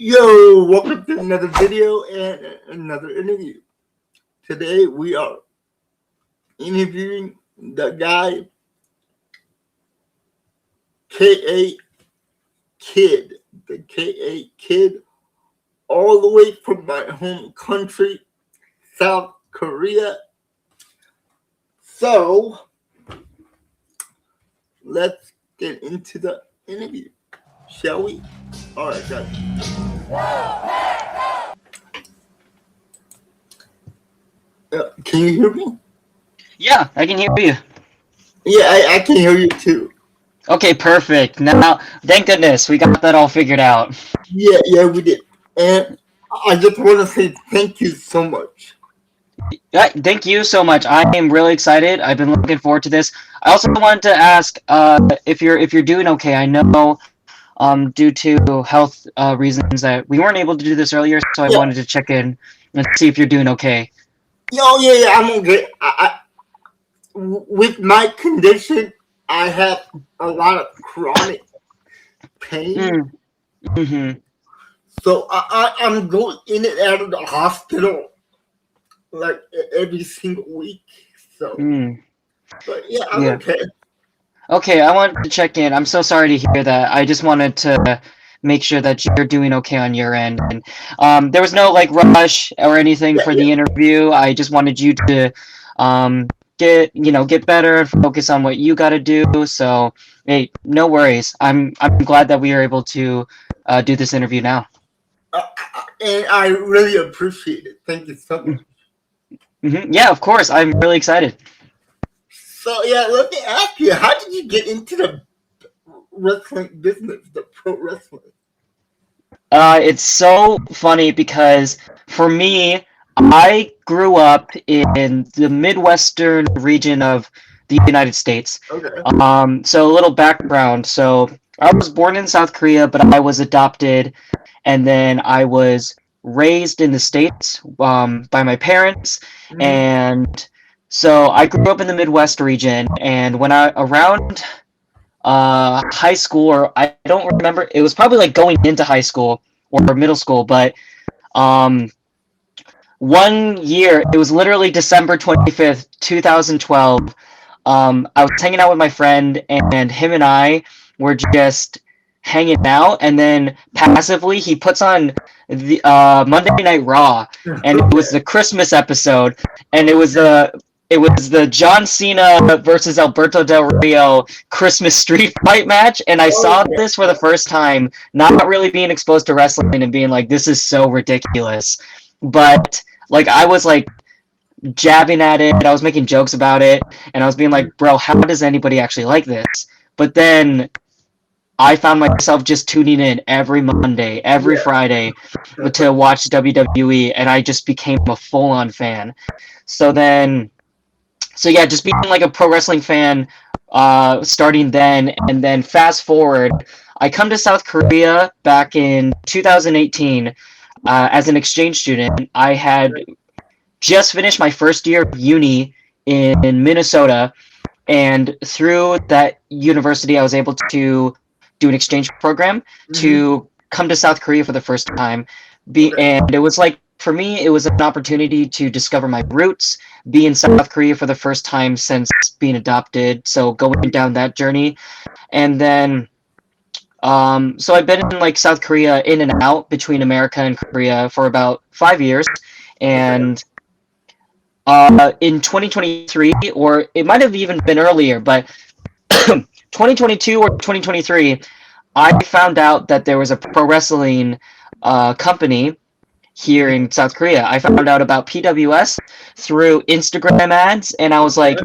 Yo, welcome to another video and another interview. Today we are interviewing the guy K.A. Kid, the K.A. Kid, all the way from my home country, South Korea. So, let's get into the interview, shall we? All right, guys. Can you hear me? Yeah, I can hear you. Yeah, I can hear you too. Okay, perfect. Now, thank goodness we got that all figured out. Yeah, we did. And I just want to say thank you so much. Yeah, thank you so much. I am really excited. I've been looking forward to this. I also wanted to ask if you're doing okay. I know due to health reasons that we weren't able to do this earlier, so I Yeah. wanted to check in and see if you're doing okay. Yeah, I'm okay. With my condition, I have a lot of chronic pain. Mm-hmm. So I'm going in and out of the hospital like every single week. So, but yeah, I'm okay. Okay, I wanted to check in. I'm so sorry to hear that. I just wanted to make sure that you're doing okay on your end. And there was no like rush or anything for the interview. I just wanted you to get better and focus on what you got to do. So hey, no worries. I'm glad that we are able to do this interview now. And I really appreciate it. Thank you so much. Yeah, of course. I'm really excited. So yeah, let me ask you, how did you get into the wrestling business, the pro wrestling? It's so funny because for me, I grew up in the Midwestern region of the United States. Okay. So a little background. So I was born in South Korea, but I was adopted, and then I was raised in the States by my parents. And so I grew up in the Midwest region, and when I around high school, or I don't remember, it was probably like going into high school or middle school, but one year, it was literally December 25th, 2012. I was hanging out with my friend, and him and I were just hanging out, and then passively he puts on the Monday Night Raw, and it was the Christmas episode, and it was the John Cena versus Alberto Del Rio Christmas Street Fight match, and I saw this for the first time, not really being exposed to wrestling and being like, this is so ridiculous. But like I was like jabbing at it, I was making jokes about it, and I was being like, bro, how does anybody actually like this? But then I found myself just tuning in every Monday, every Friday to watch WWE, and I just became a full-on fan. So yeah, just being like a pro wrestling fan starting then, and then fast forward, I come to South Korea back in 2018 as an exchange student. I had just finished my first year of uni in Minnesota, and through that university, I was able to do an exchange program to come to South Korea for the first time. And it was like, for me, it was an opportunity to discover my roots, be in South Korea for the first time since being adopted, so going down that journey. And then, so I've been in like South Korea in and out between America and Korea for about 5 years. And in 2023, or it might have even been earlier, but 2022 or 2023, I found out that there was a pro wrestling company here in South Korea. I found out about PWS through Instagram ads, and I was like,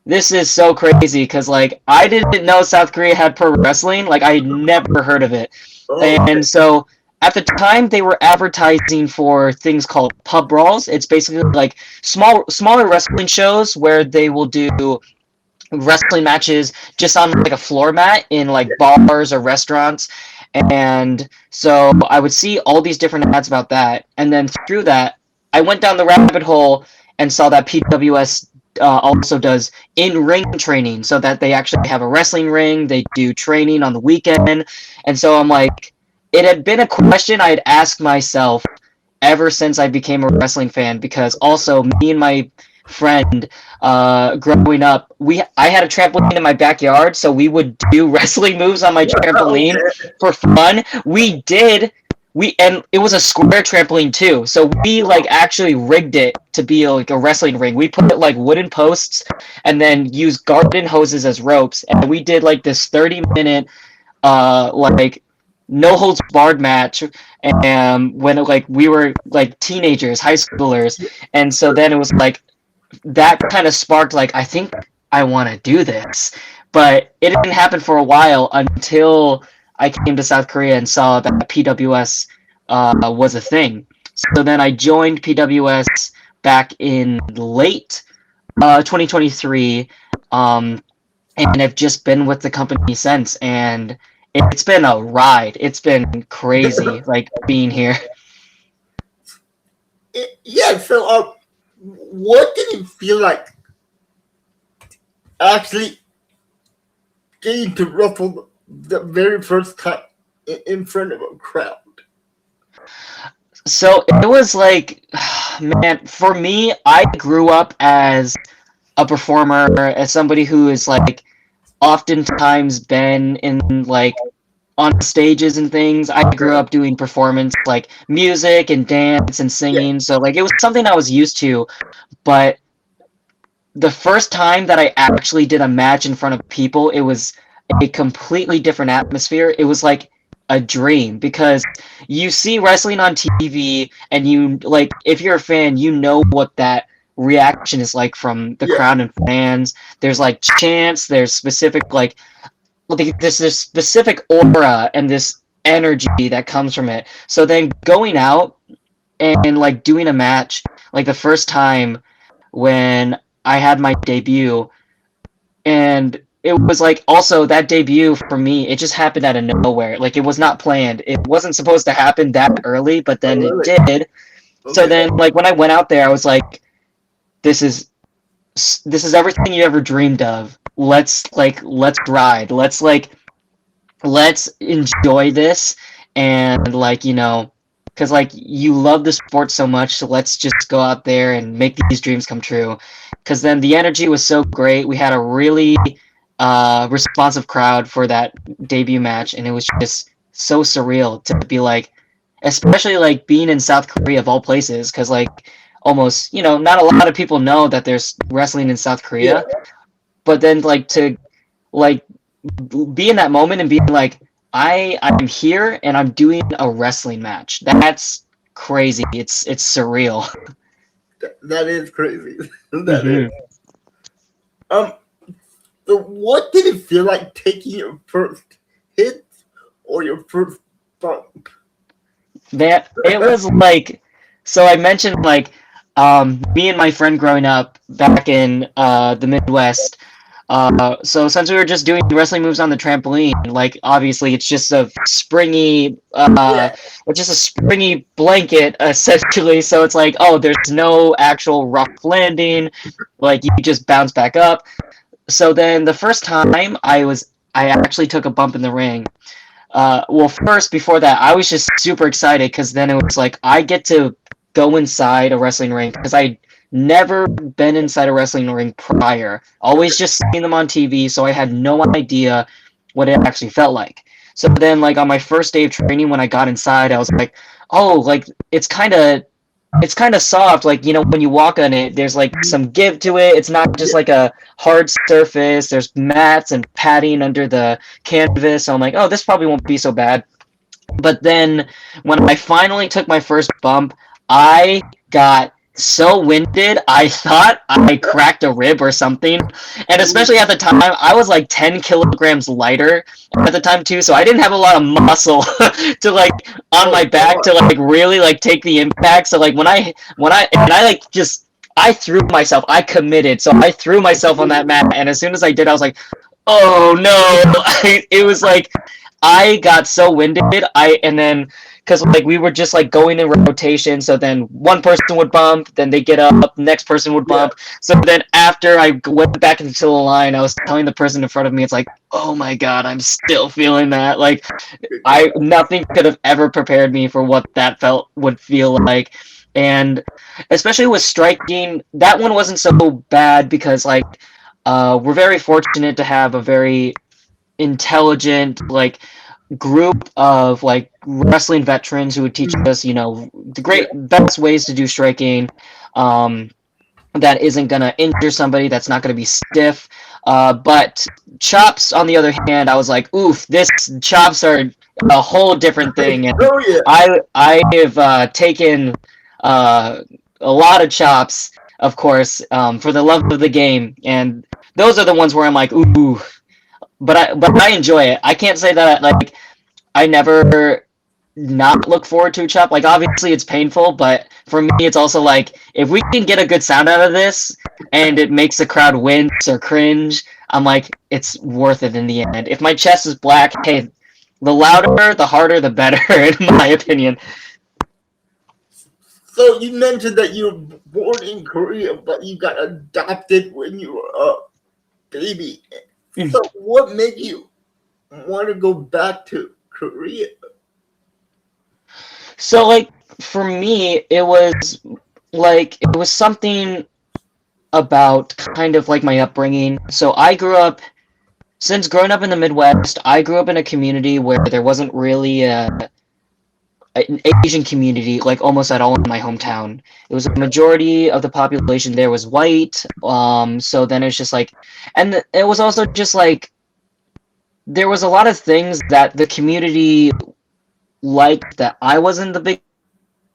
this is so crazy, because like I didn't know South Korea had pro wrestling. Like I never heard of it. And so at the time, they were advertising for things called pub brawls. It's basically like smaller wrestling shows where they will do wrestling matches just on like a floor mat in like bars or restaurants. And so I would see all these different ads about that, and then through that, I went down the rabbit hole and saw that PWS also does in-ring training, so that they actually have a wrestling ring. They do training on the weekend, and so I'm like, it had been a question I had asked myself ever since I became a wrestling fan, because also me and my friend growing up, I had a trampoline in my backyard, so we would do wrestling moves on my trampoline for fun. And it was a square trampoline too, so we like actually rigged it to be like a wrestling ring. We put like wooden posts and then used garden hoses as ropes, and we did like this 30-minute like no holds barred match, and when like we were like teenagers, high schoolers, and so then it was like that kind of sparked like, I think I want to do this, but it didn't happen for a while until I came to South Korea and saw that PWS was a thing. So then I joined PWS back in late 2023, and I've just been with the company since, and it's been a ride. It's been crazy, like, being here. Yeah, so what did it feel like actually getting to wrestle the very first time in front of a crowd? So it was like, man, for me, I grew up as a performer, as somebody who is like oftentimes been in like on stages and things. I grew up doing performance, like music and dance and singing, so like it was something I was used to. But the first time that I actually did a match in front of people, it was a completely different atmosphere. It was like a dream, because you see wrestling on TV and you like, if you're a fan, you know what that reaction is like from the crowd and fans. There's like chants, there's specific like there's this specific aura and this energy that comes from it. So then going out and like doing a match, like the first time when I had my debut, and it was like also that debut for me, it just happened out of nowhere. Like it was not planned. It wasn't supposed to happen that early, but then it did. Okay. So then like when I went out there, I was like, this is everything you ever dreamed of. Let's ride. Let's enjoy this, and like, you know, because like you love the sport so much, so let's just go out there and make these dreams come true. Because then the energy was so great. We had a really responsive crowd for that debut match, and it was just so surreal to be like, especially like being in South Korea of all places, because like almost, you know, not a lot of people know that there's wrestling in South Korea. Yeah. But then like to like be in that moment and being like, I'm here and I'm doing a wrestling match. That's crazy. It's surreal. That is crazy. That is. So what did it feel like taking your first hit or your first bump? That it was like, so I mentioned like me and my friend growing up back in the Midwest. So since we were just doing wrestling moves on the trampoline, like obviously it's just a springy, it's just a springy blanket essentially. So it's like, oh, there's no actual rough landing, like you just bounce back up. So then the first time I actually took a bump in the ring. Well, first before that, I was just super excited because then it was like I get to go inside a wrestling ring, because I never been inside a wrestling ring prior. Always just seen them on TV, so I had no idea what it actually felt like. So then, like, on my first day of training, when I got inside, I was like, oh, like, it's kind of soft. Like, you know, when you walk on it, there's, like, some give to it. It's not just, like, a hard surface. There's mats and padding under the canvas. So I'm like, oh, this probably won't be so bad. But then when I finally took my first bump, I got so winded, I thought I cracked a rib or something. And especially at the time, I was like 10 kilograms lighter at the time too, so I didn't have a lot of muscle to like on my back to like really like take the impact. So like when I threw myself, I committed, so I threw myself on that mat, and as soon as I did, I was like, oh no. It was like I got so winded, and then because like we were just like going in rotation. So then one person would bump, then they get up, next person would bump. So then after I went back into the line, I was telling the person in front of me, it's like, oh my god, I'm still feeling that. Like nothing could have ever prepared me for what that would feel like. And especially with striking, that one wasn't so bad because like we're very fortunate to have a very intelligent like group of like wrestling veterans who would teach us, you know, the best ways to do striking. That isn't gonna injure somebody, that's not gonna be stiff. But chops, on the other hand, I was like, oof, chops are a whole different thing. And I have taken a lot of chops, of course, for the love of the game, and those are the ones where I'm like, ooh. But I enjoy it. I can't say that like I never not look forward to a chop. Like obviously it's painful, but for me it's also like if we can get a good sound out of this and it makes the crowd wince or cringe, I'm like it's worth it in the end. If my chest is black, hey, the louder, the harder, the better, in my opinion. So you mentioned that you were born in Korea, but you got adopted when you were a baby. So what made you want to go back to Korea? So like for me, it was something about kind of like my upbringing. So since growing up in the Midwest, I grew up in a community where there wasn't really an Asian community like almost at all in my hometown. It was a majority of the population there was white. So then it's just like, and it was also just like there was a lot of things that the community liked that I wasn't the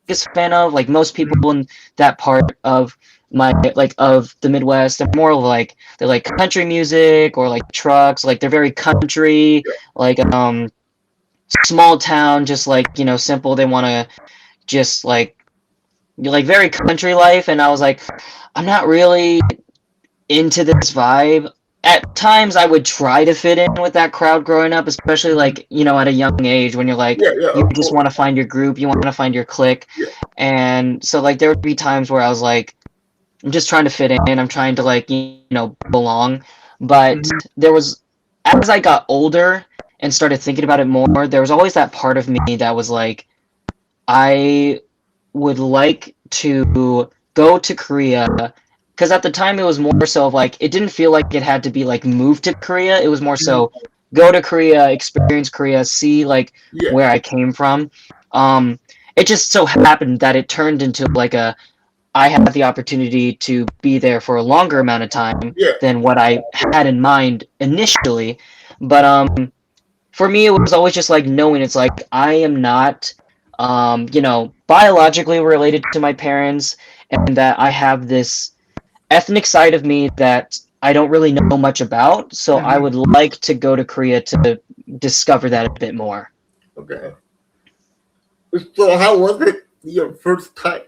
biggest fan of. Like most people in that part of of the Midwest, they're more like they're like country music or like trucks. Like they're very country, like small town, just like, you know, simple. They want to just like very country life. And I was like, I'm not really into this vibe. At times I would try to fit in with that crowd growing up, especially like, you know, at a young age when you're like, you just want to find your group, you want to find your clique. And so like there would be times where I was like, I'm just trying to fit in, I'm trying to like, you know, belong. But there was, as I got older and started thinking about it more, there was always that part of me that was like, I would like to go to Korea, because at the time it was more so of like, it didn't feel like it had to be like move to Korea. It was more so go to Korea, experience Korea, see like where I came from. It just so happened that it turned into like I had the opportunity to be there for a longer amount of time than what I had in mind initially. But for me, it was always just like knowing it's like I am not, you know, biologically related to my parents, and that I have this ethnic side of me that I don't really know much about. So I would like to go to Korea to discover that a bit more. Okay. So how was it your first time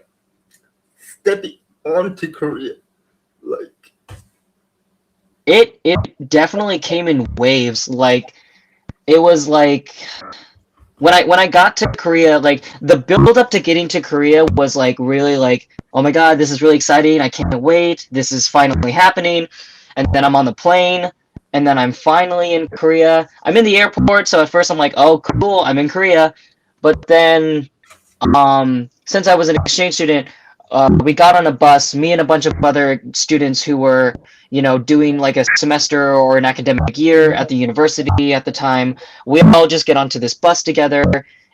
stepping onto Korea? Like it definitely came in waves. Like it was like when I got to Korea, like the build up to getting to Korea was like really like, oh my god, this is really exciting, I can't wait, this is finally happening. And then I'm on the plane, and then I'm finally in Korea. I'm in the airport, so at first I'm like, oh cool, I'm in Korea. But then since I was an exchange student, we got on a bus, me and a bunch of other students who were, you know, doing like a semester or an academic year at the university at the time. We all just get onto this bus together,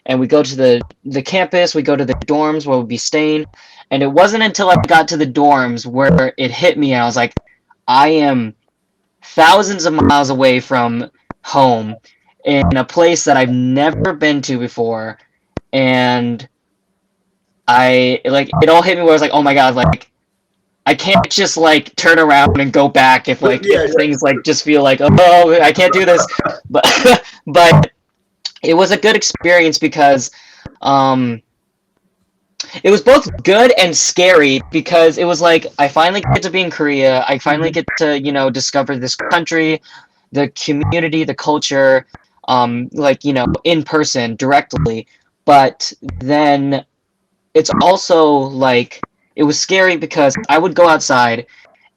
and we go to the campus, we go to the dorms where we'll be staying. And it wasn't until I got to the dorms where it hit me, and I was like, I am thousands of miles away from home in a place that I've never been to before. And it all hit me where I was like, oh my god, like I can't just like turn around and go back if things like just feel like, oh, I can't do this. But but it was a good experience because it was both good and scary, because it was like I finally get to be in Korea, I finally get to, you know, discover this country, the community, the culture, like, you know, in person directly. but then it's also like it was scary because I would go outside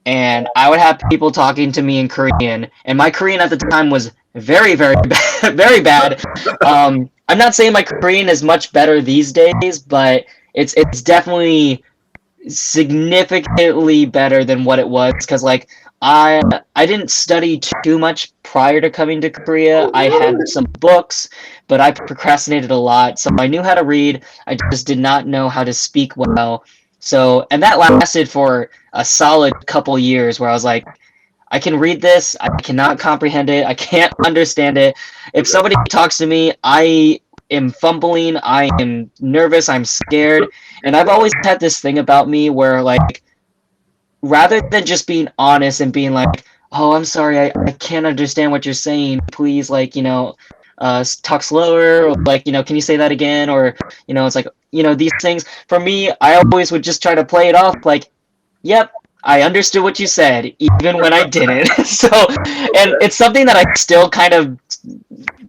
and I would have people talking to me in Korean, and my Korean at the time was very, very bad, very bad. I'm not saying my Korean is much better these days, but it's definitely significantly better than what it was because like I didn't study too much prior to coming to Korea. Oh, I had really? some books, but I procrastinated a lot. So I knew how to read. I just did not know how to speak well. So and that lasted for a solid couple years where I was like, I can read this, I cannot comprehend it, I can't understand it. If somebody talks to me, I am fumbling, I am nervous, I'm scared. And I've always had this thing about me where like rather than just being honest and being like, oh, I'm sorry, I can't understand what you're saying, please, like, talk slower, or like, can you say that again? Or, it's like, these things. For me, I always would just try to play it off like, yep, I understood what you said, even when I didn't. So, and it's something that I still kind of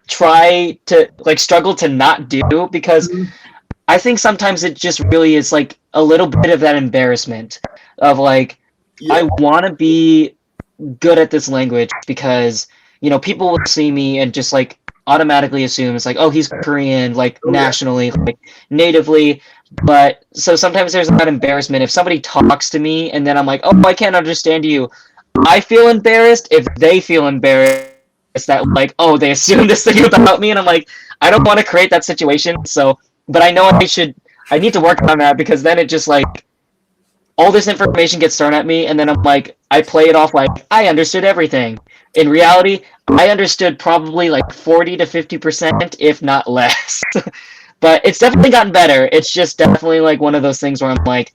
try to, like, struggle to not do because Mhm. I think sometimes it just really is like a little bit of that embarrassment of like, Yeah, I want to be good at this language because people will see me and just like automatically assume it's like, oh, he's Korean, like oh yeah, nationally, like natively. But so sometimes there's that embarrassment if somebody talks to me and then I'm like, oh, I can't understand you. I feel embarrassed if they feel embarrassed that like, oh, they assume this thing about me, and I'm like, I don't want to create that situation. So, but I know I need to work on that because then it just like all this information gets thrown at me, and then I'm like, I play it off like I understood everything. In reality, I understood probably like 40 to 50%, if not less. But it's definitely gotten better. It's just definitely like one of those things where I'm like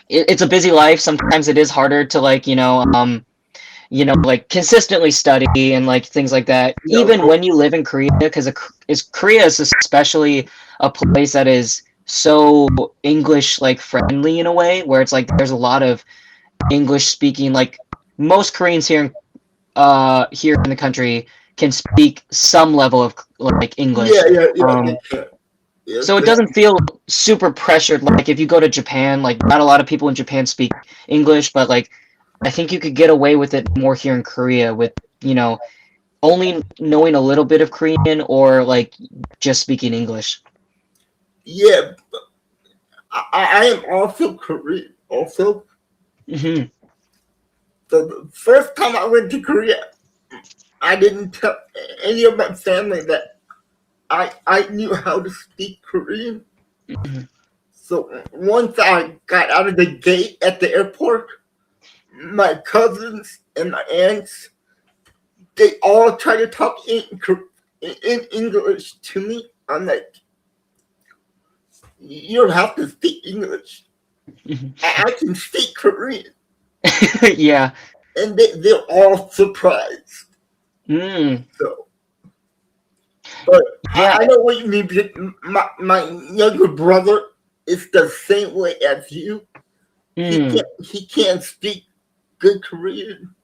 it's a busy life. Sometimes it is harder to like like consistently study and like things like that. yeah, of Even course. when you live in Korea, because Korea is especially a place that is so English like friendly in a way, where it's like there's a lot of English speaking. Like most Koreans here in the country can speak some level of like Yeah, English. yeah, yeah. They Um, can. Yes, so it they. doesn't feel super pressured. Like if you go to Japan, like not a lot of people in Japan speak English, but like I think you could get away with it more here in Korea with, only knowing a little bit of Korean or like just speaking English. Yeah, I am also Korean. Also, Hmm. the first time I went to Korea, I didn't tell any of my family that I knew how to speak Korean. Hmm. So once I got out of the gate at the airport, my cousins and my aunts, they all try to talk in English to me. I'm like, you don't have to speak English. I can speak Korean. Yeah. And they're all surprised. Mm. So, but Yeah. I know what you mean. My younger brother is the same way as you. Mm. He can't speak good Korean.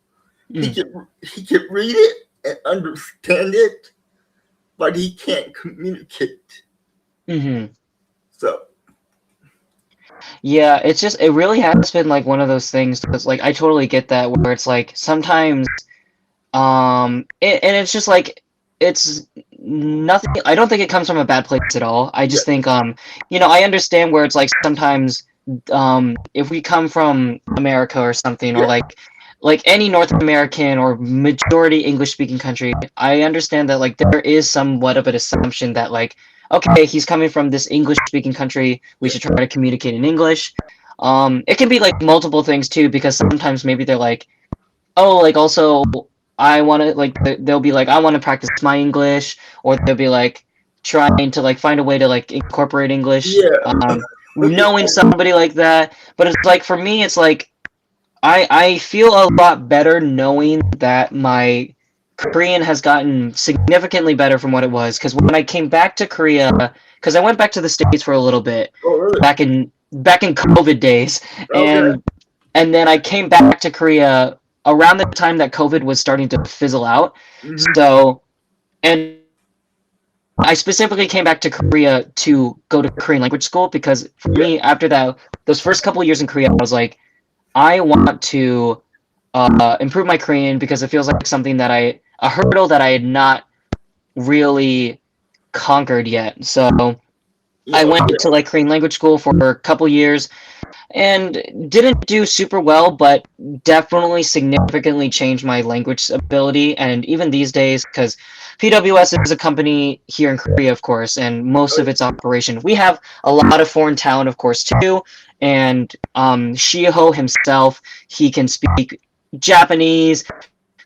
Mm. He can read it and understand it, but he can't communicate. Hmm. So Yeah, it really has been like one of those things because like I totally get that where it's like sometimes and it's just like it's nothing. I don't think it comes from a bad place at all. I yeah, just think I understand where it's like sometimes if we come from America or something or yeah, like any North American or majority English speaking country, I understand that like there is somewhat of an assumption that like okay, he's coming from this English speaking country, we yeah, should try to communicate in English. It can be like multiple things too because sometimes maybe they're like oh, like also I want to like they'll be like I want to practice my English, or they'll be like trying to like find a way to like incorporate English. yeah. Knowing somebody like that, but it's like for me, it's like I feel a lot better knowing that my Korean has gotten significantly better from what it was. Because when I came back to Korea, because I went back to the States for a little bit Oh, really? back in COVID days, Okay. and then I came back to Korea around the time that COVID was starting to fizzle out. Hmm. So, and I specifically came back to Korea to go to Korean language school because for me, after those first couple of years in Korea, I was like, I want to improve my Korean because it feels like something that a hurdle that I had not really conquered yet. So I went to like Korean language school for a couple years and didn't do super well, but definitely significantly changed my language ability. And even these days, because PWS is a company here in Korea, of course, and most of its operation, we have a lot of foreign talent, of course, too. And Shiho himself, he can speak Japanese,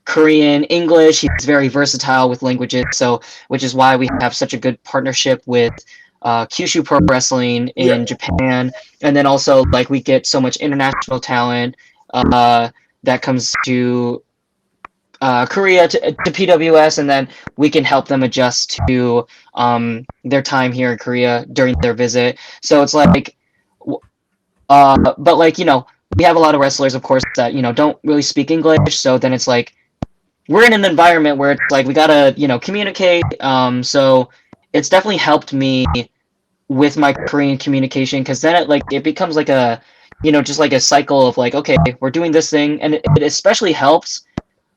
Korean, English. He's very versatile with languages, so which is why we have such a good partnership with Kyushu Pro Wrestling in Japan, and then also like we get so much international talent that comes to Korea to PWS, and then we can help them adjust to their time here in Korea during their visit. So it's like, but like we have a lot of wrestlers, of course, that don't really speak English. So then it's like we're in an environment where it's like we gotta communicate. So it's definitely helped me with my Korean communication because then it becomes like a just like a cycle of like, okay, we're doing this thing, and it especially helps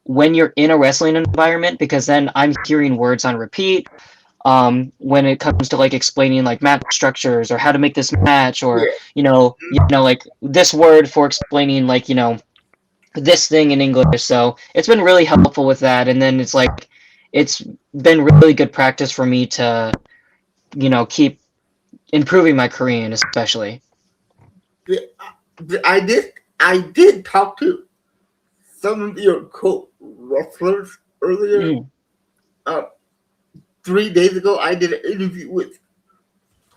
when you're in a wrestling environment because then I'm hearing words on repeat when it comes to like explaining like match structures or how to make this match or like this word for explaining like this thing in English. So it's been really helpful with that, and then it's like it's been really good practice for me to keep improving my Korean, especially. I did talk to some of your co-wrestlers earlier. 3 days ago, I did an interview with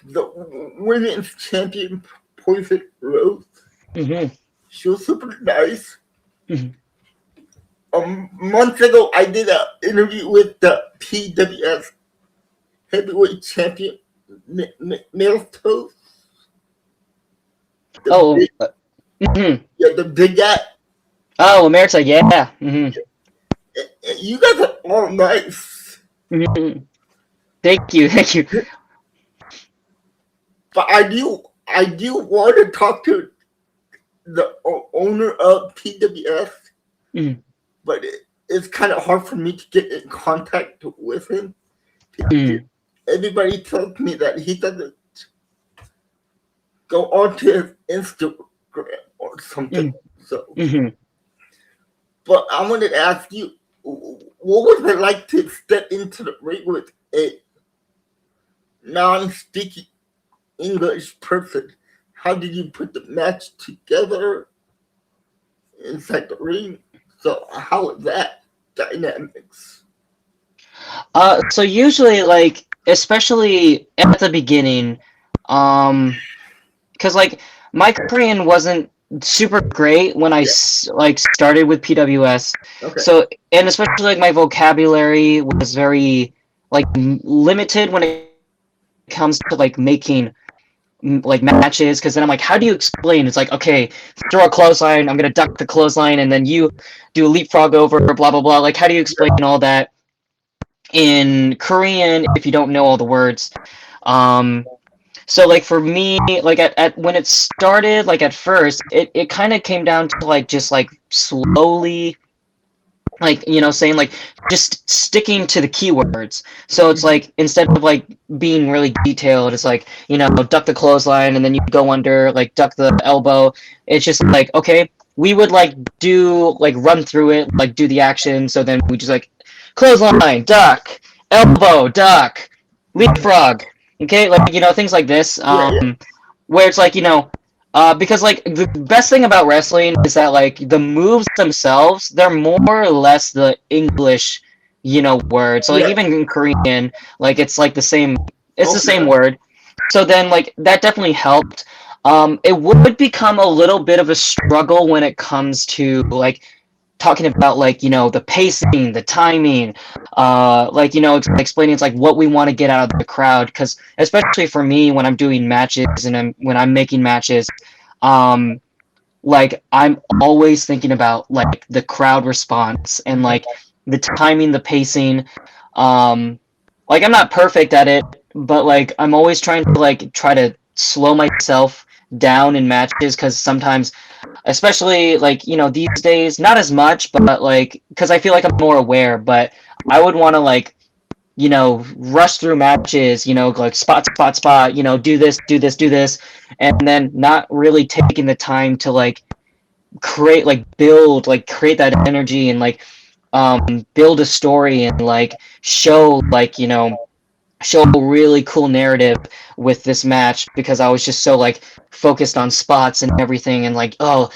the women's champion, Poison Rose. She was super nice. A month ago, I did an interview with the PWS heavyweight champion, Miltos. The big guy. Oh, Emerita, yeah. You guys are all nice. Thank you. But I do want to talk to the owner of PWS, but it's kind of hard for me to get in contact with him. Everybody tells me that he doesn't go onto his Instagram or something. So, but I wanted to ask you, what was it like to step into the ring with a non-speaking English person? How did you put the match together inside the ring? So how was that dynamics? So usually, like, especially at the beginning, because like my Korean wasn't super great when I started with PWS. Okay. So, and especially like my vocabulary was very like limited when it comes to like making like matches, because then I'm like, how do you explain? It's like, okay, throw a clothesline, I'm gonna duck the clothesline, and then you do a leapfrog over, blah blah blah. Like, how do you explain all that in Korean if you don't know all the words? So like for me, like at when it started, like at first, it kind of came down to like just like slowly, like saying like just sticking to the keywords. So it's like instead of like being really detailed, it's like duck the clothesline and then you go under, like duck the elbow. It's just like, okay, we would like do like run through it, like do the action. So then we just like clothesline, duck, elbow, duck, leapfrog. Okay, like things like this. Where it's like because like the best thing about wrestling is that like the moves themselves, they're more or less the English words. So like even in Korean, like it's like the same. It's the same word. So then like that definitely helped. It would become a little bit of a struggle when it comes to like talking about like the pacing, the timing, like explaining it's like what we want to get out of the crowd, because especially for me when I'm doing matches and when I'm making matches, like I'm always thinking about like the crowd response and like the timing, the pacing, like I'm not perfect at it, but like I'm always trying to like try to slow myself down in matches because sometimes, especially like these days, not as much, but like because I feel like I'm more aware, but I would want to like rush through matches, like spot, spot, spot, do this, do this, do this, and then not really taking the time to like create, like build, like create that energy and like build a story and like show like show a really cool narrative with this match because I was just so like focused on spots and everything and like, oh,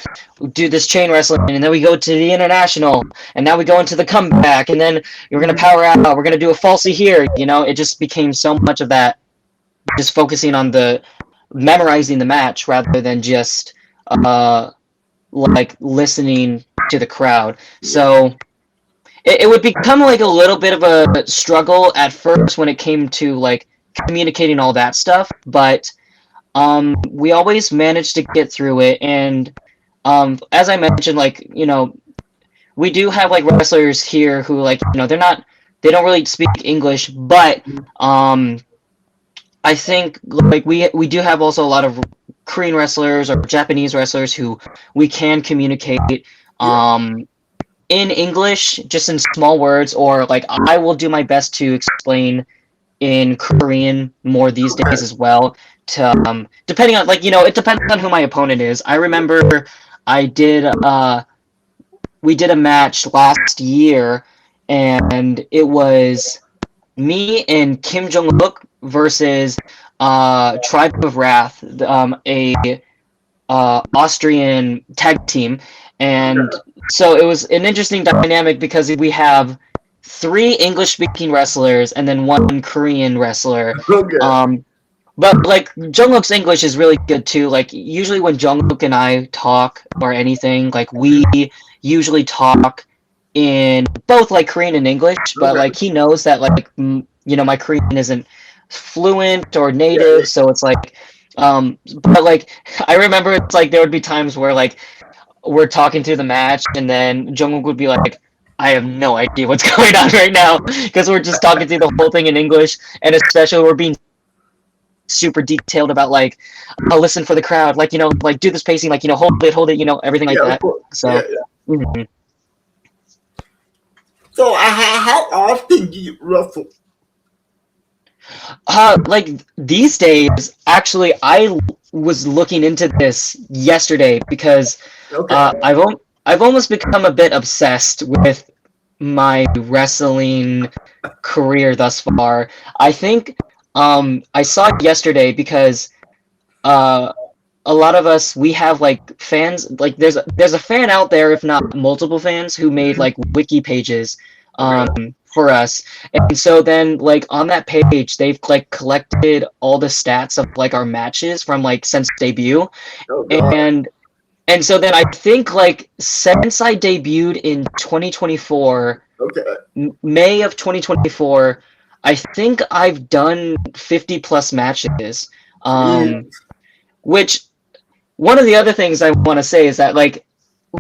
do this chain wrestling and then we go to the international and now we go into the comeback and then you're gonna power out, we're gonna do a falsie here, it just became so much of that, just focusing on the memorizing the match rather than just like listening to the crowd. So it would become like a little bit of a struggle at first when it came to like communicating all that stuff, but we always managed to get through it. And as I mentioned, like we do have like wrestlers here who like they don't really speak English, but I think like we do have also a lot of Korean wrestlers or Japanese wrestlers who we can communicate in English, just in small words, or like I will do my best to explain in Korean more these days as well. To depending on like it depends on who my opponent is. I remember I did we did a match last year, and it was me and Kim Jong-wook versus Tribe of Wrath, a Austrian tag team, and so it was an interesting dynamic because we have 3 English-speaking wrestlers and then 1 Korean wrestler. Okay. But like Jungkook's English is really good too. Like usually when Jungkook and I talk or anything, like we usually talk in both like Korean and English, but like he knows that like my Korean isn't fluent or native, so it's like but like I remember it's like there would be times where like we're talking through the match and then Jungkook would be like, I have no idea what's going on right now because we're just talking through the whole thing in English, and especially we're being super detailed about like, I'll listen for the crowd, like like do this pacing, like hold it, everything like that. So mhm. So how often do you wrestle? Like these days, actually, I was looking into this yesterday because I've almost become a bit obsessed with my wrestling career thus far. I think I saw it yesterday because a lot of us, we have like fans, like there's a fan out there, if not multiple fans, who made like wiki pages for us, and so then like on that page they've like collected all the stats of like our matches from like since debut, and so then I think like since I debuted in 2024, May of 2024, I think I've done 50 plus matches, which one of the other things I want to say is that like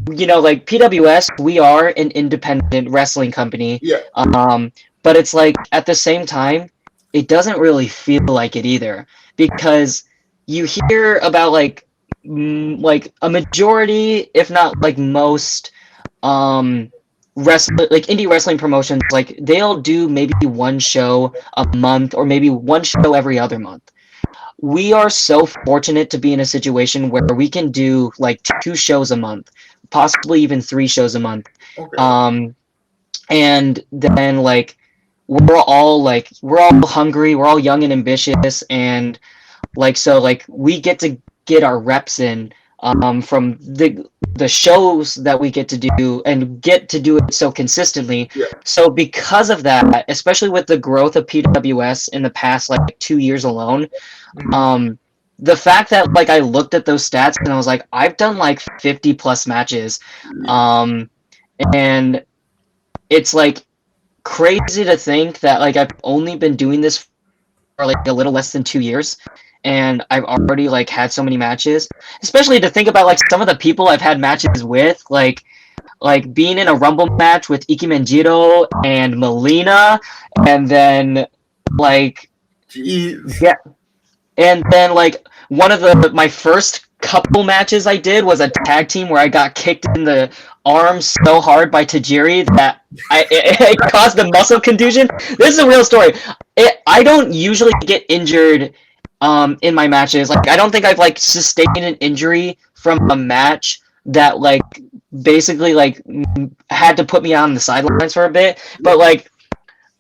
like PWS, we are an independent wrestling company, but it's like at the same time it doesn't really feel like it either, because you hear about like like a majority, if not like most like indie wrestling promotions, like they'll do maybe 1 show a month or maybe 1 show every other month. We are so fortunate to be in a situation where we can do like 2 shows a month, possibly even 3 shows a month. And then like we're all hungry, we're all young and ambitious, and like so like we get to get our reps in from the shows that we get to do, and get to do it so consistently. So because of that, especially with the growth of PWS in the past like 2 years alone, the fact that like I looked at those stats and I was like, I've done like 50 plus matches, and it's like crazy to think that like I've only been doing this for like a little less than 2 years, and I've already like had so many matches. Especially to think about like some of the people I've had matches with, like being in a Rumble match with Ikemen Jiro and Melina, and then like Jeez. yeah, and then like one of my first couple matches I did was a tag team where I got kicked in the arm so hard by Tajiri that it caused a muscle contusion. This is a real story. I don't usually get injured in my matches. Like I don't think I've like sustained an injury from a match that like basically like had to put me on the sidelines for a bit. But like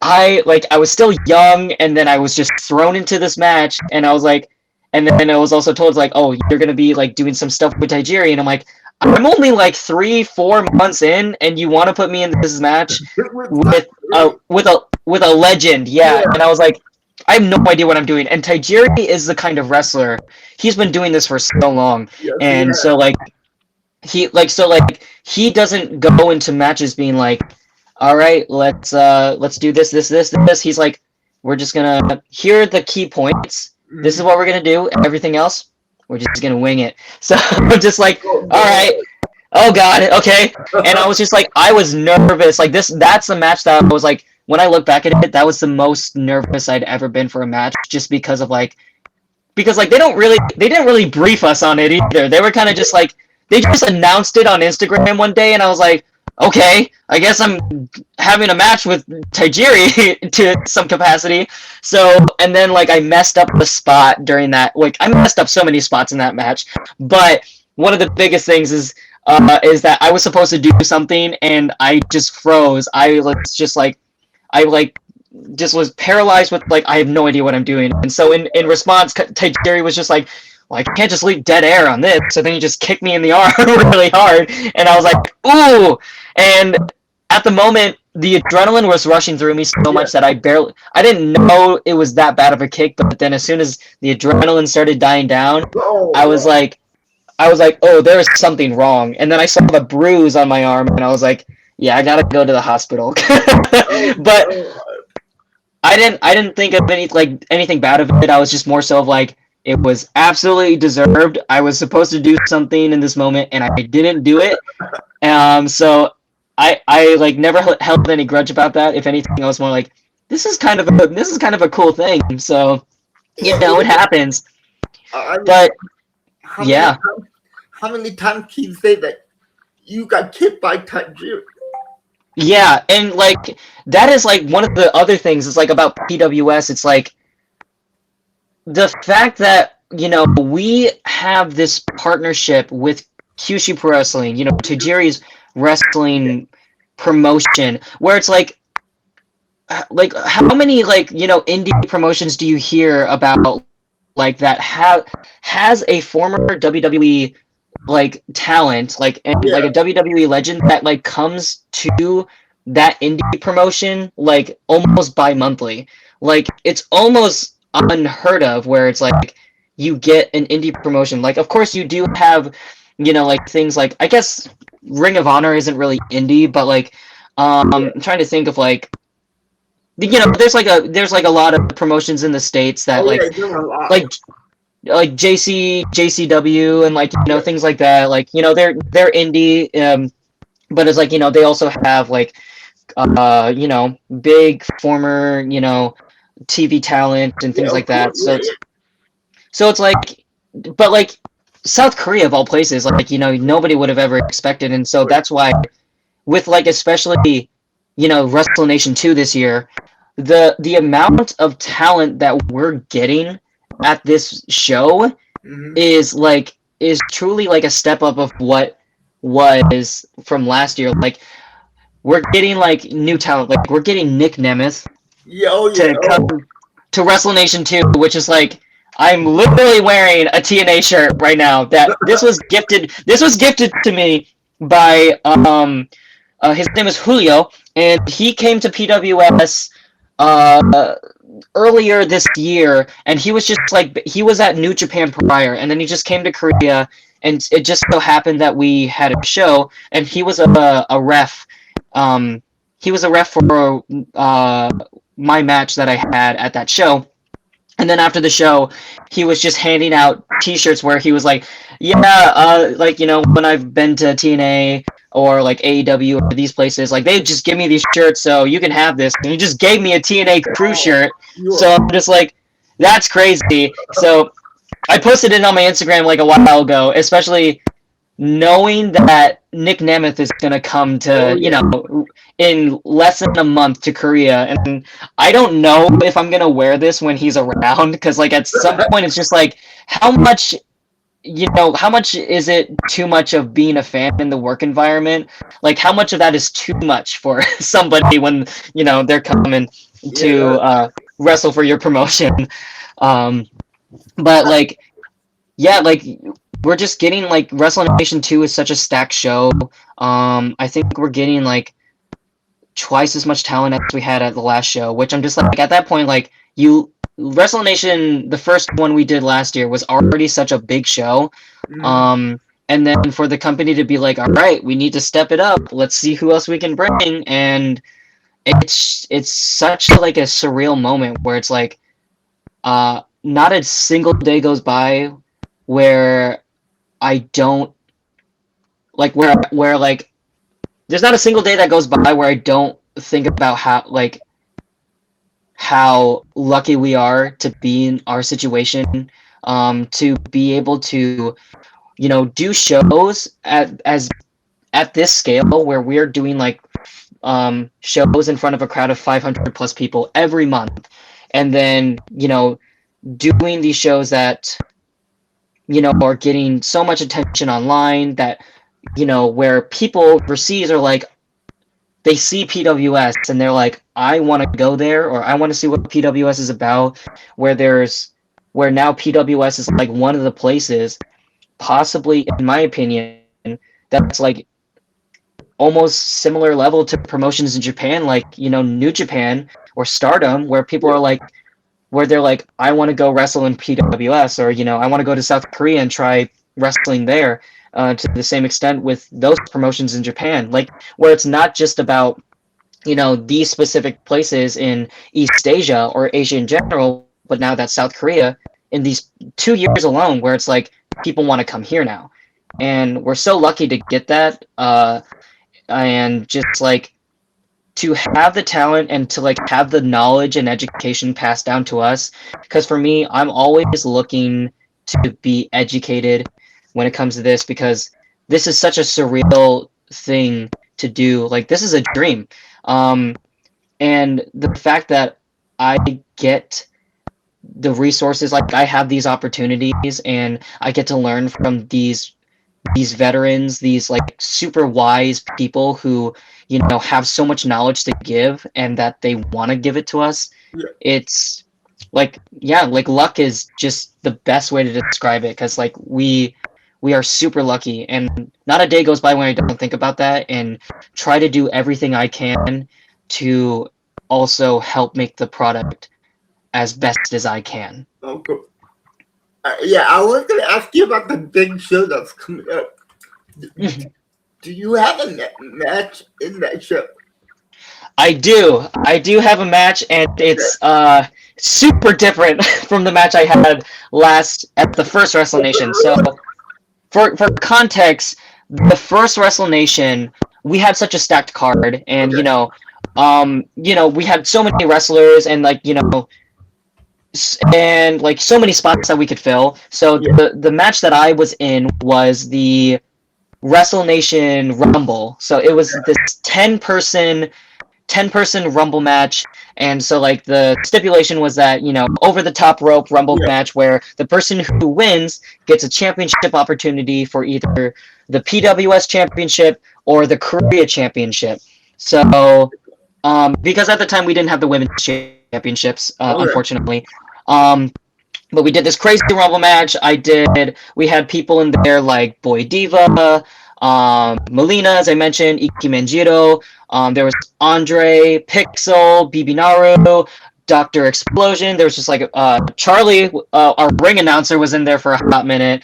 I was still young, and then I was just thrown into this match, and I was like, and then I was also told like, oh, you're gonna be like doing some stuff with Tajiri, and I'm like, I'm only like 3-4 months in, and you want to put me in this match with a legend, yeah. And I was like, I have no idea what I'm doing. And Tajiri is the kind of wrestler, he's been doing this for so long, Yes, and so like he doesn't go into matches being like, all right, let's do this. He's like, we're just gonna, here are the key points. This is what we're gonna do. Everything else, we're just gonna wing it. So I'm just like, all right, oh god, okay. And I was just like, I was nervous. Like that's the match that I was like, when I look back at it, that was the most nervous I'd ever been for a match, just because like they didn't really brief us on it either. They were kind of just like, they just announced it on Instagram one day, and I was like, okay, I guess I'm having a match with Tajiri to some capacity. So, and then like I messed up the spot during that. Like I messed up so many spots in that match. But one of the biggest things is that I was supposed to do something and I just froze. I just was paralyzed with like, I have no idea what I'm doing. And so in response, Tajiri was just like, well, I can't just leave dead air on this. So then he just kicked me in the arm really hard, and I was like, ooh. And at the moment, the adrenaline was rushing through me so much that I didn't know it was that bad of a kick. But then as soon as the adrenaline started dying down, I was like, oh, there is something wrong. And then I saw the bruise on my arm, and I was like, yeah, I gotta go to the hospital. But I didn't think of anything bad of it. I was just more so of like, it was absolutely deserved. I was supposed to do something in this moment, and I didn't do it. So I like never held any grudge about that. If anything, I was more like, this is kind of a cool thing. So you know, it happens. But yeah, how many times can you say that you got kicked by Tajiri? Yeah, and like that is like one of the other things. It's like about PWS. It's like the fact that, you know, we have this partnership with Kyushu Pro Wrestling, you know, Tajiri's wrestling promotion, where it's like how many, like, you know, indie promotions do you hear about like that has a former WWE like talent, like, and like a WWE legend that like comes to that indie promotion like almost bi-monthly. Like it's almost unheard of where it's like you get an indie promotion. Like of course you do have, you know, like things like, I guess Ring of Honor isn't really indie, but like I'm trying to think of like, you know, there's like a lot of promotions in the States that like JCW and like, you know, things like that. Like, you know, they're indie, but it's like, you know, they also have like you know, big former, you know, TV talent and things like that. So it's like, but like South Korea of all places, like, you know, nobody would have ever expected, and so that's why with like especially, you know, Wrestle Nation 2 this year, the amount of talent that we're getting at this show is truly like a step up of what was from last year. Like we're getting like new talent, like we're getting Nick Nemeth to come to Wrestle Nation 2, which is like, I'm literally wearing a TNA shirt right now. That this was gifted to me by his name is Julio, and he came to PWS earlier this year, and he was just like, he was at New Japan prior, and then he just came to Korea, and it just so happened that we had a show, and he was a ref. He was a ref for my match that I had at that show. And then after the show, he was just handing out T-shirts where he was like, yeah, like, you know, when I've been to TNA, or like AEW or these places, like they just give me these shirts, so you can have this. And he just gave me a TNA crew shirt, so I'm just like, that's crazy. So I posted it on my Instagram like a while ago, especially knowing that Nick Nemeth is gonna come to, in less than a month to Korea, and I don't know if I'm gonna wear this when he's around, because like at some point it's just like, how much is it too much of being a fan in the work environment? Like, how much of that is too much for somebody when, they're coming to wrestle for your promotion? But, like, yeah, like, we're just getting, like, WrestleNation 2 is such a stacked show. I think we're getting, like, twice as much talent as we had at the last show, which I'm just like, at that point, like, WrestleNation, the first one we did last year, was already such a big show. And then for the company to be like, all right, we need to step it up. Let's see who else we can bring. And it's such like a surreal moment where it's like, not a single day goes by where I don't like where like there's not a single day that goes by where I don't think about how lucky we are to be in our situation, to be able to, do shows at this scale where we're doing like shows in front of a crowd of 500 plus people every month, and then doing these shows that are getting so much attention online that where people overseas are like, they see PWS and they're like, I want to go there, or I want to see what PWS is about, where now PWS is like one of the places, possibly in my opinion, that's like almost similar level to promotions in Japan, like, New Japan or Stardom, where people are like, where they're like, I want to go wrestle in PWS, or, I want to go to South Korea and try wrestling there. To the same extent with those promotions in Japan, like where it's not just about these specific places in East Asia or Asia in general, but now that's South Korea in these 2 years alone, where it's like people want to come here now, and we're so lucky to get that, and just like to have the talent and to like have the knowledge and education passed down to us, because for me, I'm always looking to be educated when it comes to this, because this is such a surreal thing to do. Like, this is a dream. And the fact that I get the resources, like I have these opportunities and I get to learn from these veterans, these like super wise people who, have so much knowledge to give and that they want to give it to us. Yeah. It's like, like luck is just the best way to describe it. 'Cause like we are super lucky, and not a day goes by when I don't think about that and try to do everything I can to also help make the product as best as I can. Okay. I was going to ask you about the big show that's coming up. Do you have a match in that show? I do have a match, and it's super different from the match I had at the first WrestleNation. So For context, the first WrestleNation, we had such a stacked card, and we had so many wrestlers, and and like so many spots that we could fill. So the match that I was in was the WrestleNation Rumble. So it was this 10-person Rumble match. And so, like, the stipulation was that, over the top rope Rumble match where the person who wins gets a championship opportunity for either the PWS Championship or the Korea Championship. So, because at the time we didn't have the women's championships, unfortunately. But we did this crazy Rumble match. We had people in there like Boy Diva, Melina, as I mentioned, Iki Manjiro. There was Andre, Pixel, BB Naru, Dr. Explosion. There was just like Charlie, our ring announcer, was in there for a hot minute.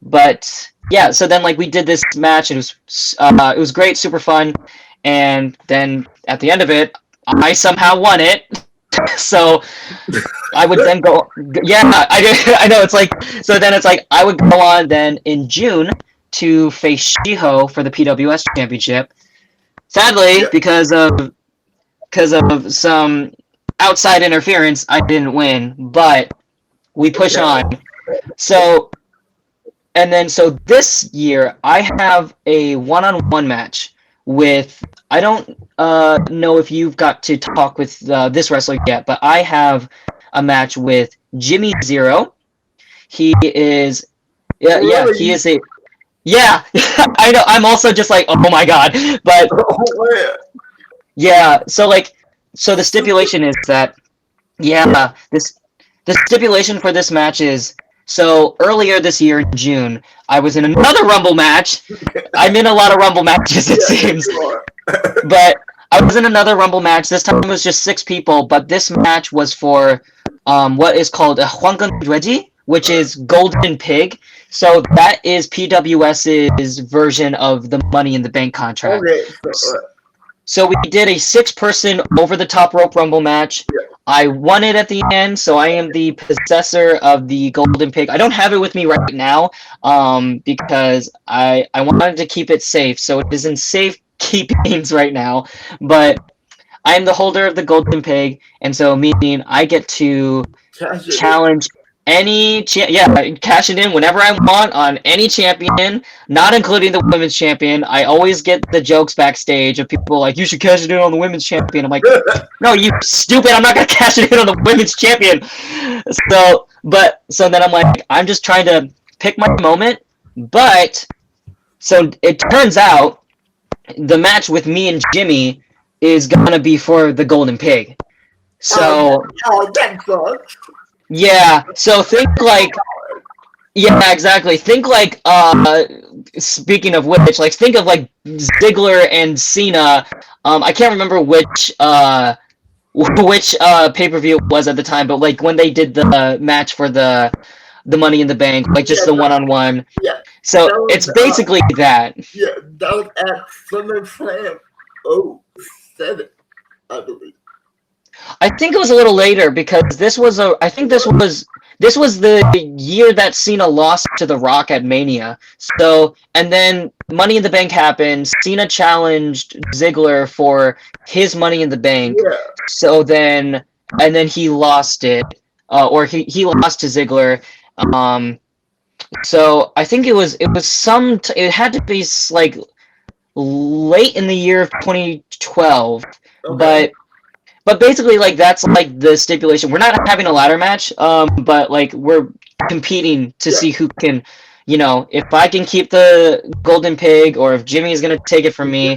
But yeah, so then like we did this match. It was great, super fun, and then at the end of it, I somehow won it. So I would then go. Yeah, I know. It's like, so then it's like I would go on then in June to face Shiho for the PWS championship. Sadly, Yeah. because of some outside interference, I didn't win, but we push Okay. on. So, and then so this year I have a one-on-one match with. I don't know if you've got to talk with this wrestler yet, but I have a match with Jimmy Zero. He is, yeah, Really? he is a, yeah. I know. I'm also just like, oh my god, but Oh, man. yeah. So the stipulation is that, yeah, the stipulation for this match is, so earlier this year in June, I was in another Rumble match. I'm in a lot of Rumble matches, it Yeah, seems. you are. But I was in another Rumble match. This time it was just 6 people, but this match was for what is called a Hwanggun Dweji, which is Golden Pig. So that is PWS's version of the Money in the Bank contract. Okay, so, So we did a 6-person over-the-top rope Rumble match. Yeah. I won it at the end, so I am the possessor of the Golden Pig. I don't have it with me right now because I wanted to keep it safe, so it is in safe keepings right now. But I am the holder of the Golden Pig, and so meaning I get to cash it challenge any cash it in whenever I want on any champion, not including the women's champion. I always get the jokes backstage of people like, you should cash it in on the women's champion. I'm like, in. no, you stupid, I'm not gonna cash it in on the women's champion. So then I'm like, I'm just trying to pick my moment. But so it turns out the match with me and Jimmy is gonna be for the Golden Pig. So Oh, that sucks. yeah, so think like, yeah, exactly. Think like, speaking of which, like, think of like Ziggler and Cena. I can't remember which pay-per-view it was at the time, but like when they did the match for the Money in the Bank, like just the one-on-one. Yeah. So That was, it's basically that. Yeah, that was at SummerSlam 07, I believe. I think it was a little later because this was the year that Cena lost to The Rock at Mania. So, and then Money in the Bank happened. Cena challenged Ziggler for his Money in the Bank. Yeah. So then, and then he lost it, or he lost to Ziggler. So I think it had to be like late in the year of 2012, Okay. but basically, like, that's, like, the stipulation. We're not having a ladder match, but, like, we're competing to see who can, if I can keep the Golden Pig or if Jimmy is going to take it from me,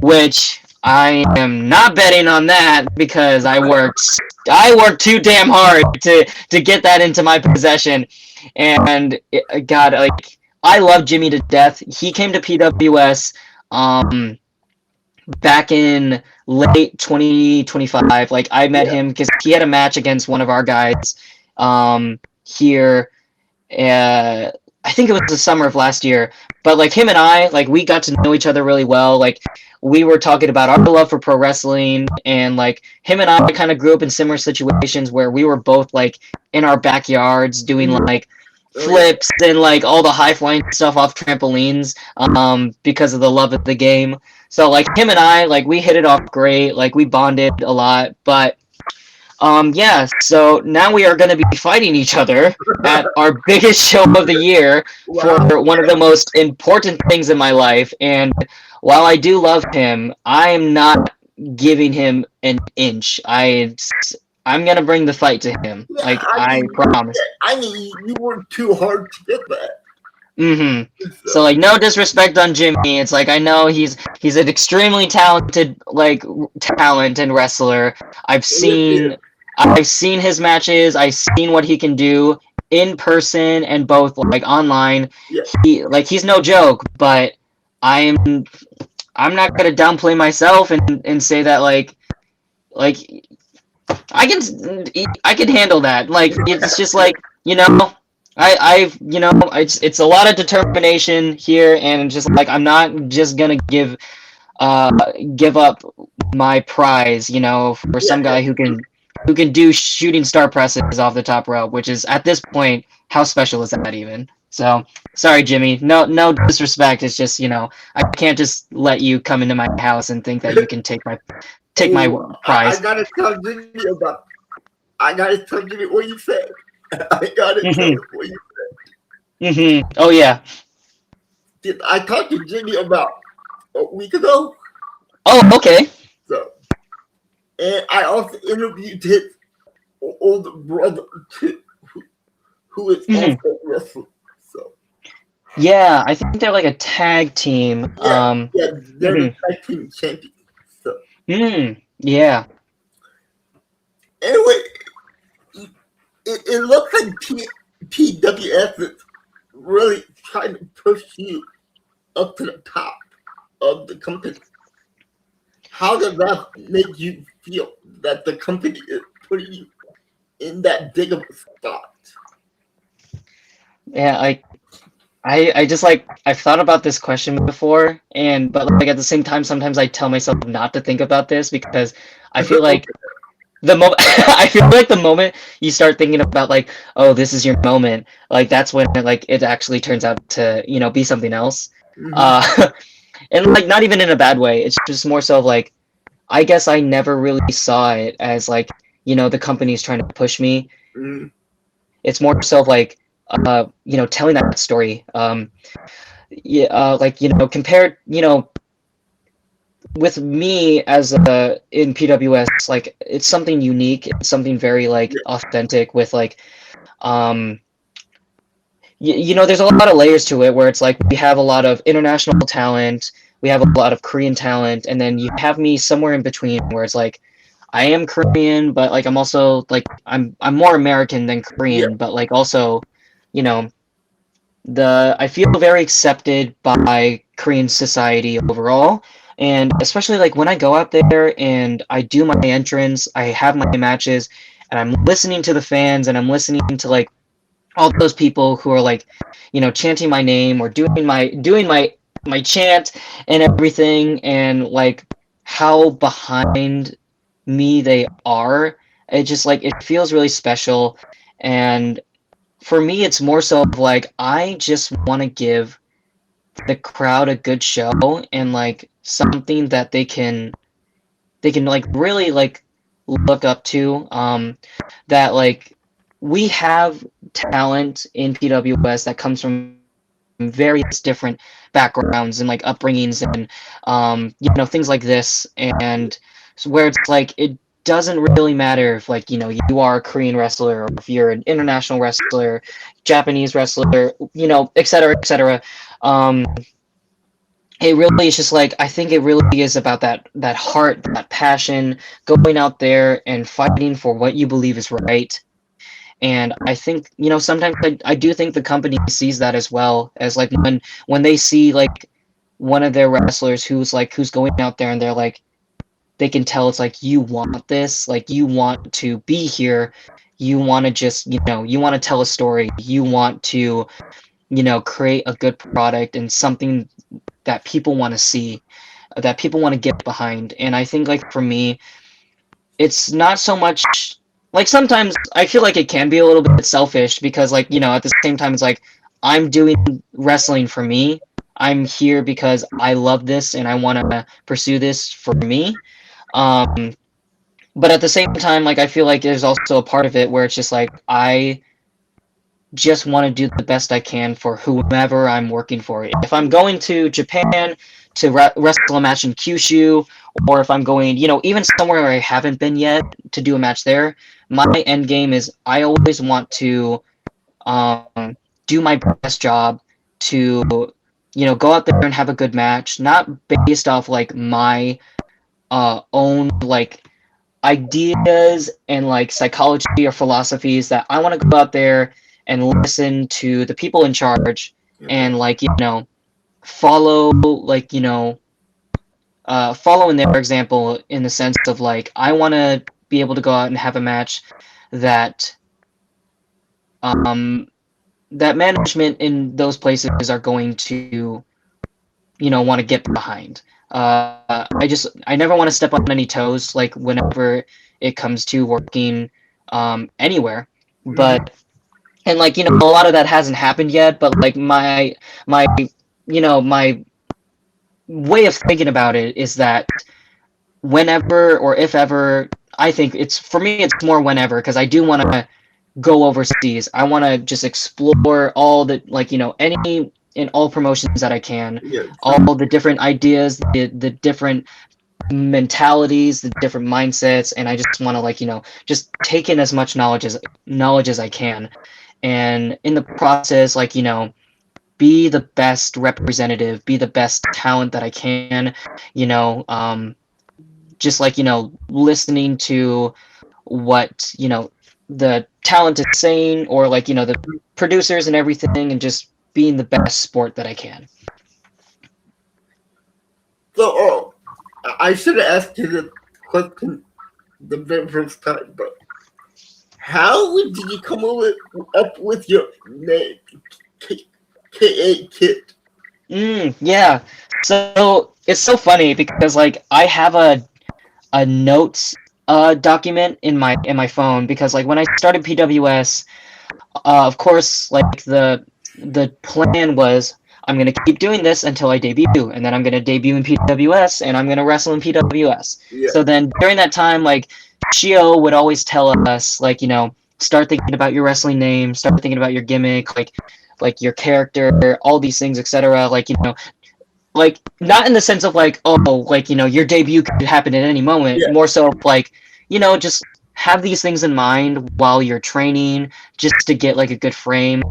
which I am not betting on that because I worked too damn hard to get that into my possession. And, God, like, I love Jimmy to death. He came to PWS, back in late 2025. Like, I met him because he had a match against one of our guys here. I think it was the summer of last year. But, like, him and I, like, we got to know each other really well. Like, we were talking about our love for pro wrestling, and, like, him and I kind of grew up in similar situations where we were both, like, in our backyards doing, like, flips and, like, all the high-flying stuff off trampolines because of the love of the game. So, like, him and I, like, we hit it off great. Like, we bonded a lot. But, yeah, so now we are going to be fighting each other at our biggest show of the year for one of the most important things in my life. And while I do love him, I'm not giving him an inch. I'm going to bring the fight to him. Yeah, like, I promise. I mean, you worked too hard to get that. So, like, no disrespect on Jimmy. It's like, I know he's an extremely talented, like, talent and wrestler. I've seen his matches. I've seen what he can do in person and both, like, online. Yeah. He's no joke, but I'm not gonna downplay myself and say that like I can handle that. Like, it's just like, it's a lot of determination here, and just like, I'm not just gonna give up my prize, for some guy who can do shooting star presses off the top rope, which is, at this point, how special is that even? So sorry, Jimmy. No disrespect. It's just I can't just let you come into my house and think that you can take my Oh, I prize. gotta tell Jimmy about. I gotta tell Jimmy what you said. I gotta tell Hmm. him what you Oh yeah. did. I talked to Jimmy about a week ago. Oh okay. So, and I also interviewed his older brother too, who is Hmm. also a wrestler. So, Yeah, I think they're like a tag team. yeah, yeah, they're the Mhm. tag team champions. So, Yeah. anyway, it looks like PWS is really trying to push you up to the top of the company. How does that make you feel that the company is putting you in that big of a spot? Yeah, I just like I've thought about this question before, but like at the same time sometimes I tell myself not to think about this because I feel like Okay. the moment I feel like the moment you start thinking about like, oh, this is your moment, like that's when it actually turns out to be something else. Mm-hmm. uh and like not even in a bad way, it's just more so of like I guess I never really saw it as like the company's trying to push me. Mm-hmm. It's more so of like telling that story. Yeah, like compared with me as a in PWS, like it's something unique, it's something very like Yeah. authentic with like um there's a lot of layers to it where it's like we have a lot of international talent, we have a lot of Korean talent, and then you have me somewhere in between where it's like I am Korean, but like I'm also like I'm more American than Yeah. Korean, but like also, you know, I feel very accepted by Korean society overall. And especially like when I go out there and I do my entrance, I have my matches, and I'm listening to the fans and I'm listening to like all those people who are like, chanting my name or doing my chant and everything, and like how behind me they are. It just like it feels really special. And for me it's more so of like I just want to give the crowd a good show and like something that they can like really like look up to, that like we have talent in PWS that comes from various different backgrounds and like upbringings and things like this. And where it's like it doesn't really matter if like you are a Korean wrestler or if you're an international wrestler, Japanese wrestler, etc etc. um it really is just like I think it really is about that heart, that passion, going out there and fighting for what you believe is right. And I think sometimes I do think the company sees that as well, as like when they see like one of their wrestlers who's going out there and they're like they can tell it's like you want this, like you want to be here, you want to just you want to tell a story, you want to create a good product and something that people want to see, that people want to get behind. And I think like for me, it's not so much like sometimes I feel like it can be a little bit selfish because like at the same time it's like I'm doing wrestling for me. I'm here because I love this and I want to pursue this for me. Um, but at the same time, like I feel like there's also a part of it where it's just like I just want to do the best I can for whomever I'm working for. If I'm going to Japan to wrestle a match in Kyushu, or if I'm going, even somewhere where I haven't been yet to do a match there, my end game is I always want to do my best job to, go out there and have a good match, not based off like my own like ideas and like psychology or philosophies, that I want to go out there and listen to the people in charge Okay. and like follow like follow in their example, in the sense of like I want to be able to go out and have a match that um that management in those places are going to want to get behind. I never want to step on any toes, like whenever it comes to working anywhere. Mm-hmm. But and like a lot of that hasn't happened yet, but like my my way of thinking about it is that whenever or if ever, I think it's for me it's more whenever, because I do want to go overseas. I want to just explore all the any in all promotions that I can, Yeah. all the different ideas, the different mentalities, the different mindsets, and I just want to just take in as much knowledge as I can, and in the process be the best representative, be the best talent that I can, you know, just listening to what the talent is saying, or the producers and everything, and just being the best sport that I can. So, I should have asked you the question the very first time, but how did you come up with your name, K.A. Kid? Yeah. So it's so funny because I have a notes document in my phone, because when I started PWS, of course, the plan was I'm gonna keep doing this until I debut, and then I'm gonna debut in PWS, and I'm gonna wrestle in PWS. Yeah. So then during that time, Shio would always tell us, start thinking about your wrestling name, start thinking about your gimmick, your character, all these things, etc. Not in the sense of your debut could happen at any moment, Yeah. more so just have these things in mind while you're training, just to get a good frame.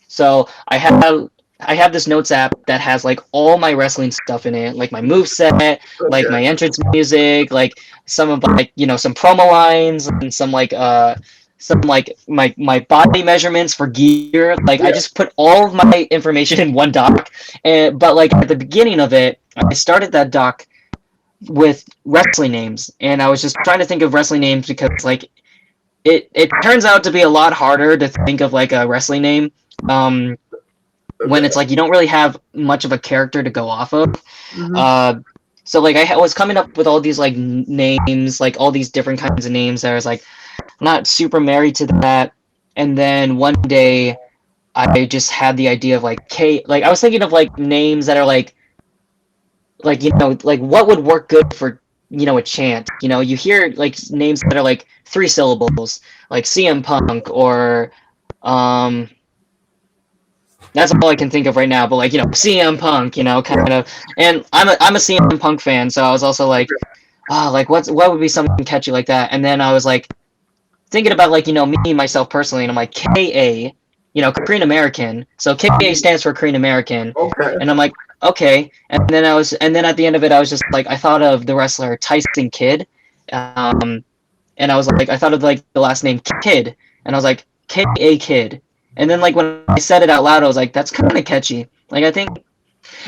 So I have this notes app that has all my wrestling stuff in it, like my move set, Okay. my entrance music, some of some promo lines, and some my body measurements for gear. I just put all of my information in one doc, and but at the beginning of it, I started that doc with wrestling names, and I was just trying to think of wrestling names, because it turns out to be a lot harder to think of a wrestling name when it's you don't really have much of a character to go off of. Mhm. So I was coming up with all these names, all these different kinds of names that I was not super married to that. And then one day I just had the idea of I was thinking of names that are what would work good for a chant. You hear names that are three syllables, like CM Punk, or that's all I can think of right now. But CM Punk, kind of. And I'm a CM Punk fan, so I was also what would be something catchy like that? And then I was thinking about me myself personally, and I'm KA, Korean American. So KA stands for Korean American, Okay. and I'm okay. And then at the end of it, I was just I thought of the wrestler Tyson Kidd, and I was I thought of the last name Kidd, and I was KA Kid. And then when I said it out loud, I was that's kind of catchy. I think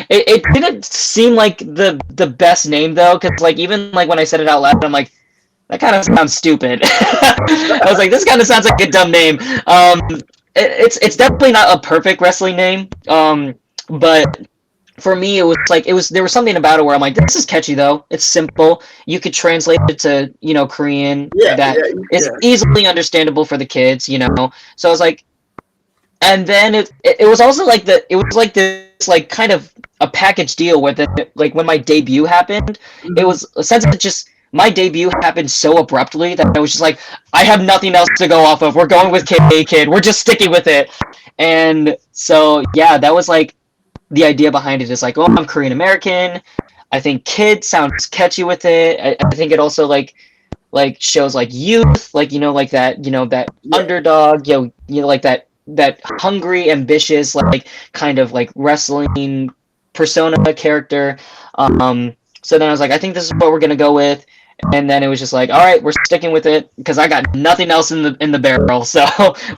it didn't seem like the best name though, because even when I said it out loud, I'm that kind of sounds stupid. I was this kind of sounds like a dumb name. It's definitely not a perfect wrestling name. But for me, it was there was something about it where I'm this is catchy though. It's simple. You could translate it to Korean Yeah. that Yeah. is easily understandable for the kids. So I was and then it was also it was this kind of a package deal with it. When my debut happened, it was a sense of just my debut happened so abruptly that I was just I have nothing else to go off of. We're going with KA Kid. We're just sticking with it. And so yeah, that was the idea behind it is oh, I'm Korean American. I think kid sounds catchy with it. I think it also shows youth, that underdog, that hungry, ambitious, kind of wrestling persona character. So then I was I think this is what we're gonna go with. And then it was just all right, we're sticking with it because I got nothing else in the barrel. So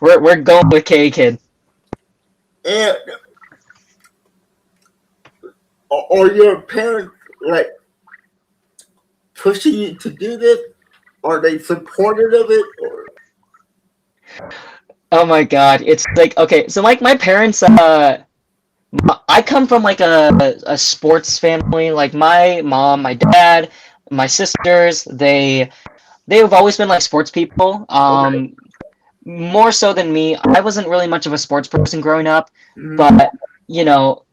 we're going with K Kid. And are your parents pushing you to do this? Are they supportive of it? Or? Oh my god, it's okay. So my parents, I come from a sports family. My mom, my dad, my sisters, they've always been sports people. Okay. more so than me, I wasn't really much of a sports person growing up, Mhm. but you know,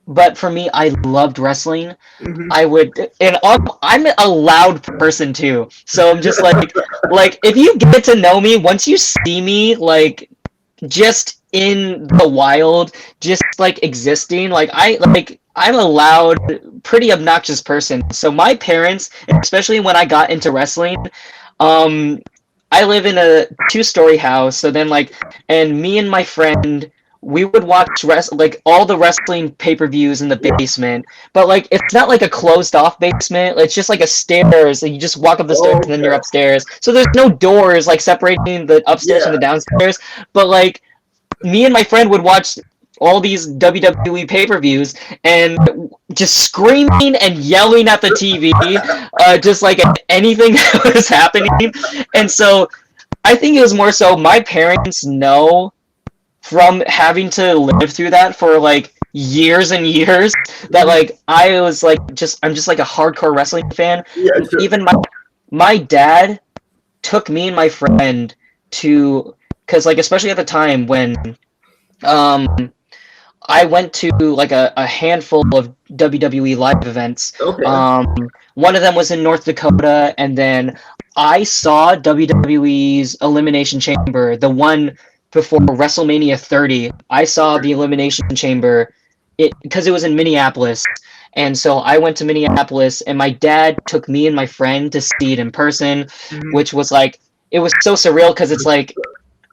but for me, I loved wrestling. Mhm. I would, and I'm a loud person too. So I'm just like if you get to know me, once you see me, like just in the wild, just like existing, I'm a loud, pretty obnoxious person. So my parents, especially when I got into wrestling, um, I live in a two-story house. So then and me and my friend, we would watch like all the wrestling pay-per-views in the Yeah. basement. But like it's not like a closed-off basement. It's just like a stairs. And you just walk up the stairs and then you're Okay. upstairs. So there's no doors like separating the upstairs Yeah. from the downstairs. But like me and my friend would watch all these WWE pay-per-views and just screaming and yelling at the TV, just like anything that was happening. And so I think it was more so my parents know from having to live through that for like years and years that Mhm. like I'm just like a hardcore wrestling fan. Yeah. Sure. Even my dad took me and my friend to because like especially at the time when um I went to like a handful of WWE live events. Okay. Um, one of them was in North Dakota, and then I saw WWE's Elimination Chamber, the one before WrestleMania 30. I saw the Elimination Chamber because it was in Minneapolis. And so I went to Minneapolis, and my dad took me and my friend to see it in person, Mhm. which was like, it was so surreal because it's like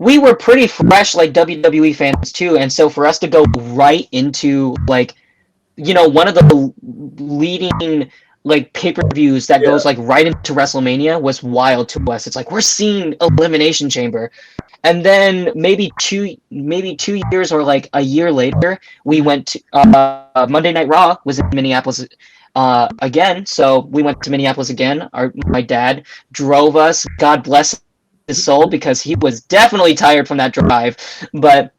we were pretty fresh like WWE fans too, and so for us to go right into like one of the leading like pay-per-views that Yeah. goes like right into WrestleMania was wild to us. It's like we're seeing Elimination Chamber, and then maybe 2 years or like a year later, we went to Monday Night Raw was in Minneapolis again. So we went to Minneapolis again. My dad drove us. God bless his soul because he was definitely tired from that drive, but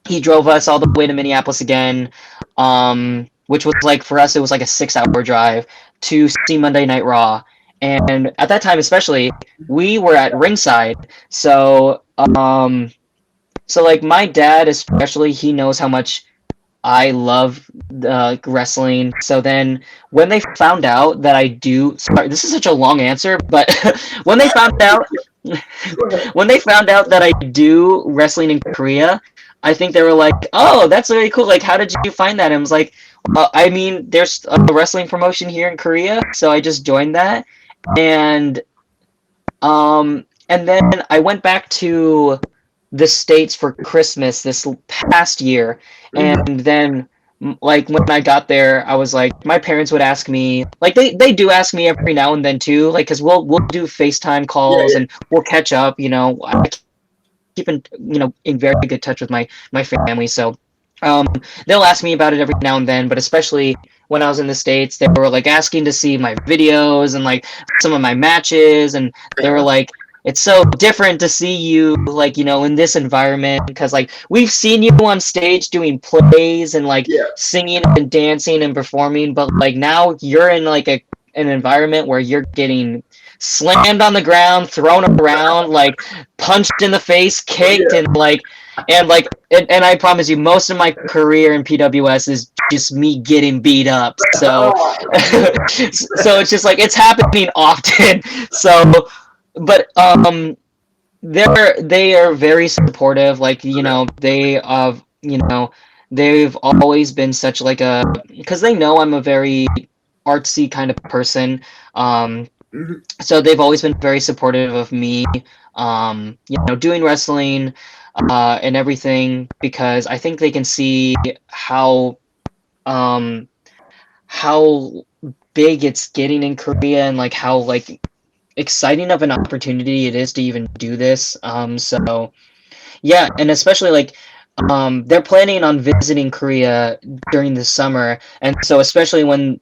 he drove us all the way to Minneapolis again, which was like for us it was like a 6 hour drive to see Monday Night Raw. And at that time, especially, we were at ringside, so so like my dad especially, he knows how much I love wrestling. So then when they found out that I do, sorry, this is such a long answer, but when they found out Go ahead. when they found out that I do wrestling in Korea, I think they were like, "Oh, that's very cool. Like, how did you find that?" And I was like, I mean, there's a wrestling promotion here in Korea, so I just joined that, and and then I went back to the States for Christmas this past year, Mhm. and then like when I got there, I was like, my parents would ask me, like they do ask me every now and then too, like because we'll do FaceTime Yeah. calls Yeah. and we'll catch up. I keep in very good touch with my family, so um, they'll ask me about it every now and then, but especially when I was in the States, they were like asking to see my videos and like some of my matches, and they were Yeah. like, it's so different to see you like in this environment because like we've seen you on stage doing plays and like Yeah. singing and dancing and performing, but like now you're in like an environment where you're getting slammed on the ground, thrown around, like punched in the face, kicked, Yeah. and I promise you, most of my career in PWS is just me getting beat up. So, Oh. so it's just like it's happening often. So, but they are very supportive. Like they've always been such like a because they know I'm a very artsy kind of person. Um, Mhm. so they've always been very supportive of me doing wrestling and everything because I think they can see um how big it's getting in Korea and like how like exciting of an opportunity it is to even do this. So yeah, and especially like they're planning on visiting Korea during the summer, and so especially when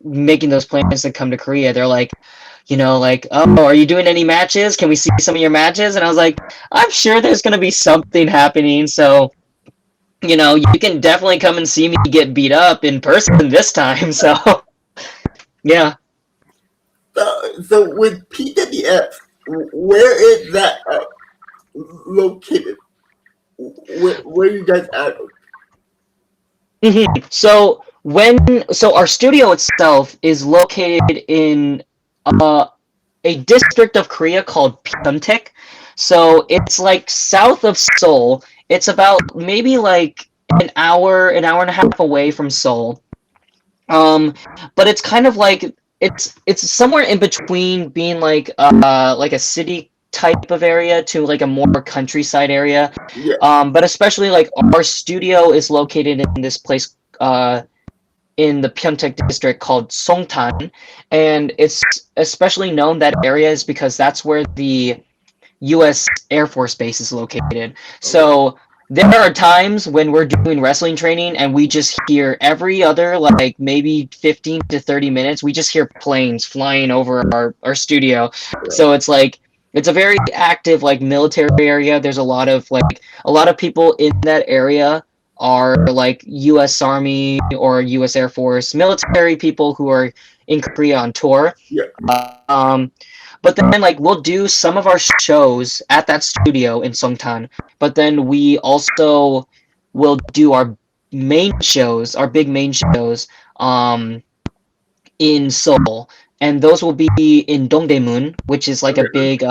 making those plans to come to Korea, they're like, like, oh, are you doing any matches? Can we see some of your matches? And I was like, I'm sure there's gonna be something happening, so you can definitely come and see me get beat up in person this time. So yeah. So with PWF, where is that? located? Where you guys at? So our studio itself is located in uh, a district of Korea called Pyeontaek. So it's like south of Seoul. It's about maybe like an hour and a half away from Seoul. Um, but it's kind of like it's somewhere in between being like a city type of area to like a more countryside area. Yeah, But especially like our studio is located in this place in the Pyeontaek district called Songtan, and it's especially known that area is because that's where the U.S. Air Force Base is located. okay. So there are times when we're doing wrestling training and we just hear every other like maybe 15 to 30 minutes, we just hear planes flying over our studio. Right. So it's like it's a very active like military area. There's a lot of people in that area are like US Army or US Air Force military people who are in Korea on tour. Yeah. Um, but then like we'll do some of our shows at that studio in Songtan, but then we also will do our main shows, our big main shows, in Seoul, and those will be in Dongdaemun, which is like a Okay. big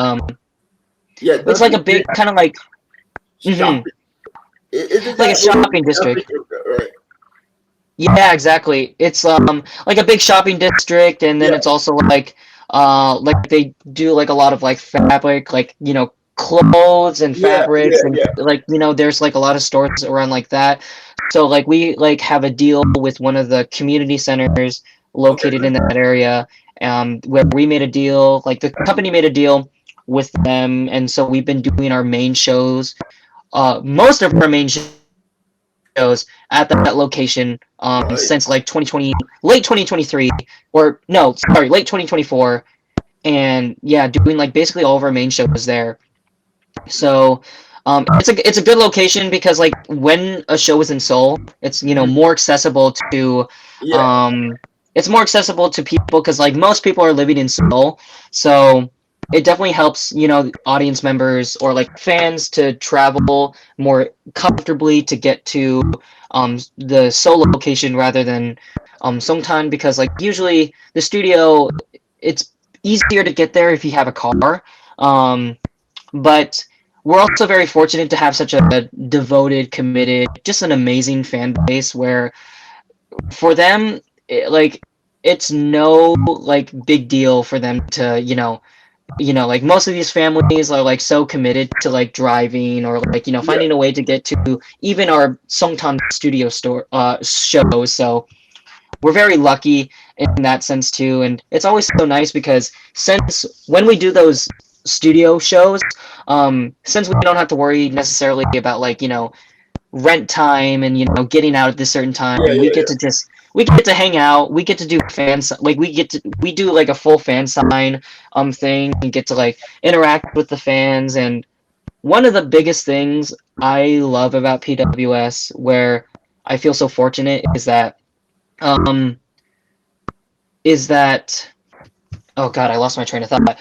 Yeah, it's that's like a a big big kind of like mhm, shopping. Isn't like a that what shopping shopping district. is, right? Yeah, exactly. It's like a big shopping district, and then Yeah, it's also like they do like a lot of like fabric, like clothes and yeah, fabrics, yeah, and yeah. like there's like a lot of stores around like that. So like we like have a deal with one of the community centers Okay. located in that area, where we made a deal, like the company made a deal with them, and so we've been doing our main shows, most of our main shows at that location Right. since like 2020, late 2023, or no, sorry, late 2024, and yeah, doing like basically all of our main shows there. So it's a good location because like when a show is in Seoul, it's Mhm. more accessible to Yeah, um, it's more accessible to people because like most people are living in Seoul, so it definitely helps audience members or like fans to travel more comfortably to get to the Seoul location rather than Songtan, because like usually the studio, it's easier to get there if you have a car. But we're also very fortunate to have such a devoted, committed, just an amazing fan base where for them, like it's no like big deal for them to, like most of these families are like so committed to like driving or like, yeah. finding a way to get to even our Songtan studio store shows. So we're very lucky in that sense too, and it's always so nice because since when we do those studio shows, since we don't have to worry necessarily about like rent time and getting out at this certain time, Yeah, we yeah, get yeah. to just we get to hang out, we get to do like we do like a full fan sign thing and get to like interact with the fans. And one of the biggest things I love about PWS, where I feel so fortunate, um is that oh god, I lost my train of thought.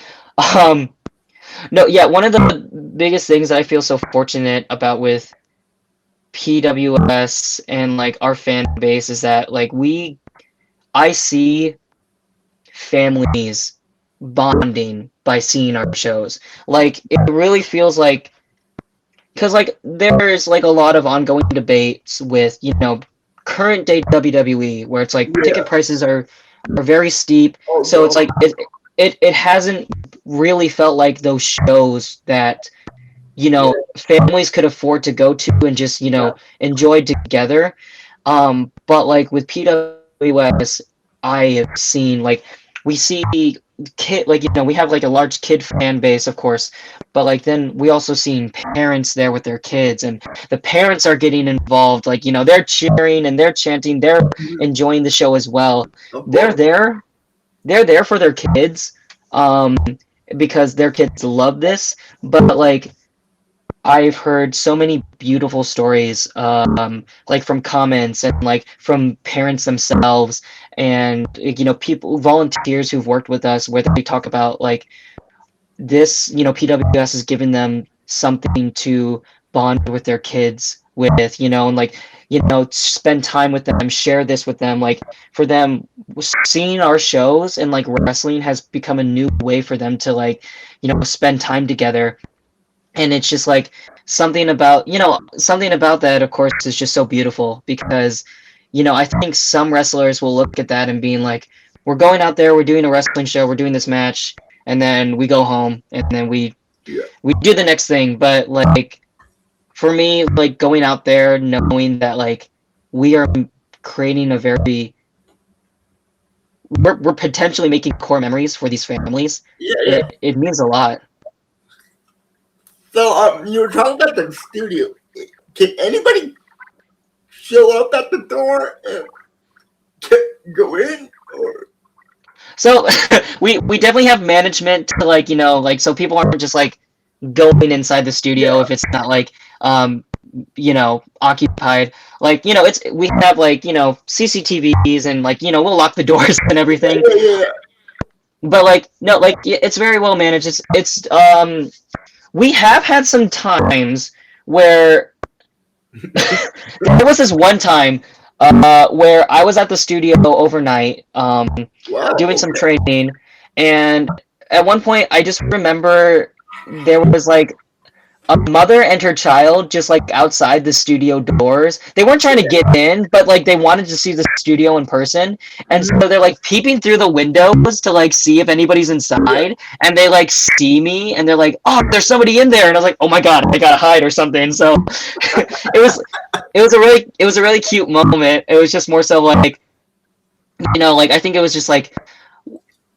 Um, no, yeah, one of the biggest things that I feel so fortunate about with PWS and like our fan base is that like I see families bonding by seeing our shows. Like it really feels like because like there's like a lot of ongoing debates with current day WWE where it's like ticket Yeah. prices are very steep, Oh so it's no. like it hasn't really felt like those shows that Yeah, families could afford to go to and just yeah, enjoy together. But like with PWS, I have seen like we see kid like we have like a large kid fan base, of course, but like then we also seen parents there with their kids, and the parents are getting involved, like they're cheering and they're chanting, they're mhm, enjoying the show as well. of they're course. there they're there for their kids, um because their kids love this. But like I've heard so many beautiful stories, like from comments and like from parents themselves, and people, volunteers who've worked with us, where they talk about like this, PWS has given them something to bond with their kids with, and like, spend time with them, share this with them. Like for them, seeing our shows and like wrestling has become a new way for them to like, spend time together. And it's just like something about that, of course, is just so beautiful because, I think some wrestlers will look at that and being like, we're going out there, we're doing a wrestling show, we're doing this match, and then we go home and then we do the next thing. But like for me, like going out there knowing that like we are creating a very we're potentially making core memories for these families. Yeah. It means a lot. So you were talking about the studio. Can anybody show up at the door and go in, or? So we definitely have management to like, so people aren't just like going inside the studio if it's not like occupied. Like, we have like, CCTVs and like, we'll lock the doors and everything. Yeah. But like no, like it's very well managed. It's we have had some times where there was this one time where I was at the studio overnight doing some training, and at one point I just remember there was like a mother and her child just like outside the studio doors. They weren't trying to get in, but like they wanted to see the studio in person. And so they're like peeping through the windows to like see if anybody's inside. And they like see me and they're like, oh, there's somebody in there. And I was like, oh my God, I gotta hide or something. So it was a really cute moment. It was just more so like, like I think it was just like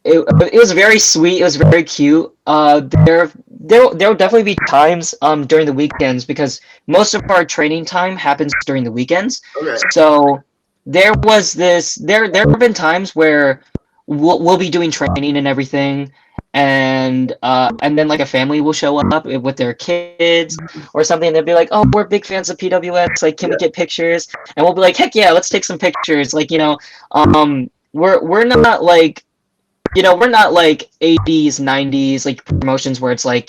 it was very sweet. It was very cute. There will definitely be times during the weekends because most of our training time happens during the weekends. Okay. So there have been times where we'll be doing training and everything, and then like a family will show up with their kids or something. They'll be like, "Oh, we're big fans of PWX. Like, can we get pictures?" And we'll be like, "Heck yeah, let's take some pictures." Like, we're not like. We're not like 80s, 90s like promotions where it's like,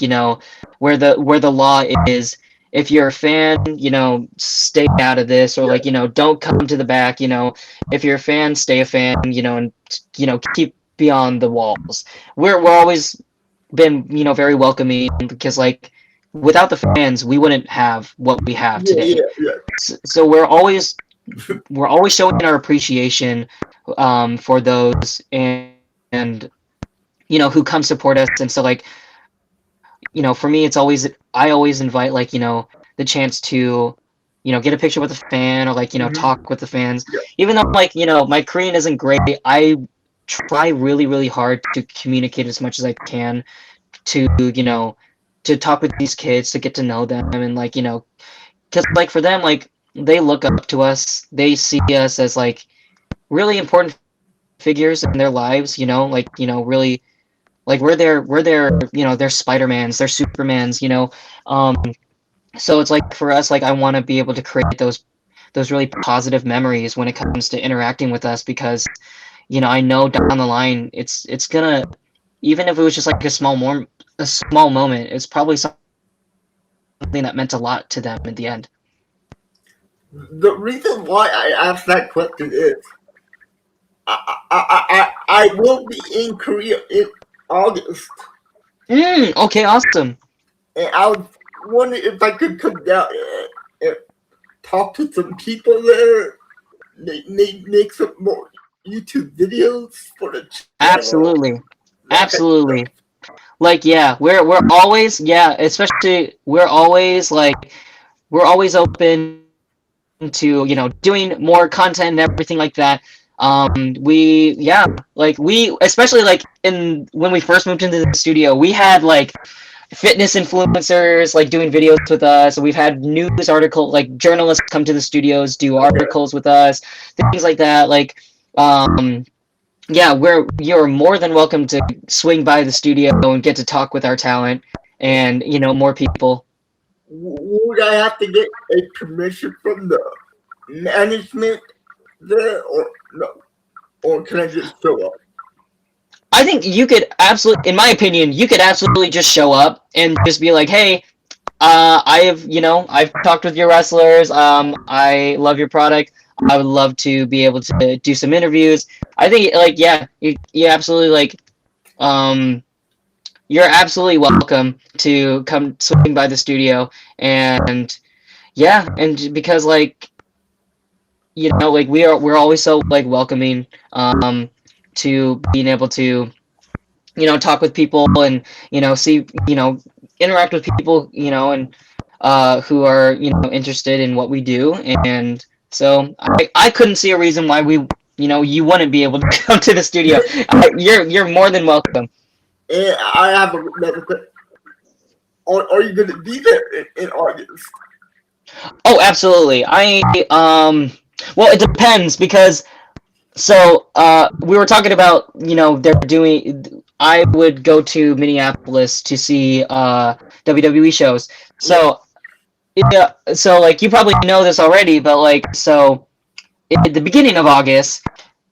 where the law is if you're a fan, stay out of this, or like, don't come to the back, if you're a fan, stay a fan, and keep beyond the walls. We're always been, very welcoming because like without the fans, we wouldn't have what we have today. Yeah. So we're always showing our appreciation for those and who come support us. And so like for me, I always invite like the chance to get a picture with a fan or like talk with the fans. Even though like my Korean isn't great, I try really, really hard to communicate as much as I can to to talk with these kids, to get to know them, and like because like for them, like they look up to us, they see us as like really important figures in their lives, like really like we're their they're Spider-Mans, they're Supermans, so it's like for us, like I want to be able to create those really positive memories when it comes to interacting with us, because I know down the line it's gonna, even if it was just like a small moment, it's probably something that meant a lot to them in the end. The reason why I asked that question is I will be in Korea in August. Okay, awesome. And I was wondering if I could come down and talk to some people there, make some more YouTube videos for the channel. Absolutely. Like, yeah, we're always, especially we're always open to doing more content and everything like that. We especially like when we first moved into the studio, we had like fitness influencers like doing videos with us. We've had news article, like journalists come to the studios, do articles with us, things like that. Like you're more than welcome to swing by the studio and get to talk with our talent and more people. Would I have to get a permission from the management there, or no? Or can I just show up? I think you could absolutely, in my opinion, you could absolutely just show up and just be like, hey, I have, I've talked with your wrestlers. I love your product. I would love to be able to do some interviews. I think, like, yeah, you absolutely um, you're absolutely welcome to come swing by the studio, and yeah, and because like, like we're always so like welcoming, to being able to talk with people and see interact with people and who are interested in what we do, and so I couldn't see a reason why you wouldn't be able to come to the studio. You're more than welcome. And I have another question. Are you going to be there in August? Oh, absolutely. Well, it depends because so we were talking about they're doing. I would go to Minneapolis to see WWE shows. So yeah, so like you probably know this already, but like so at the beginning of August,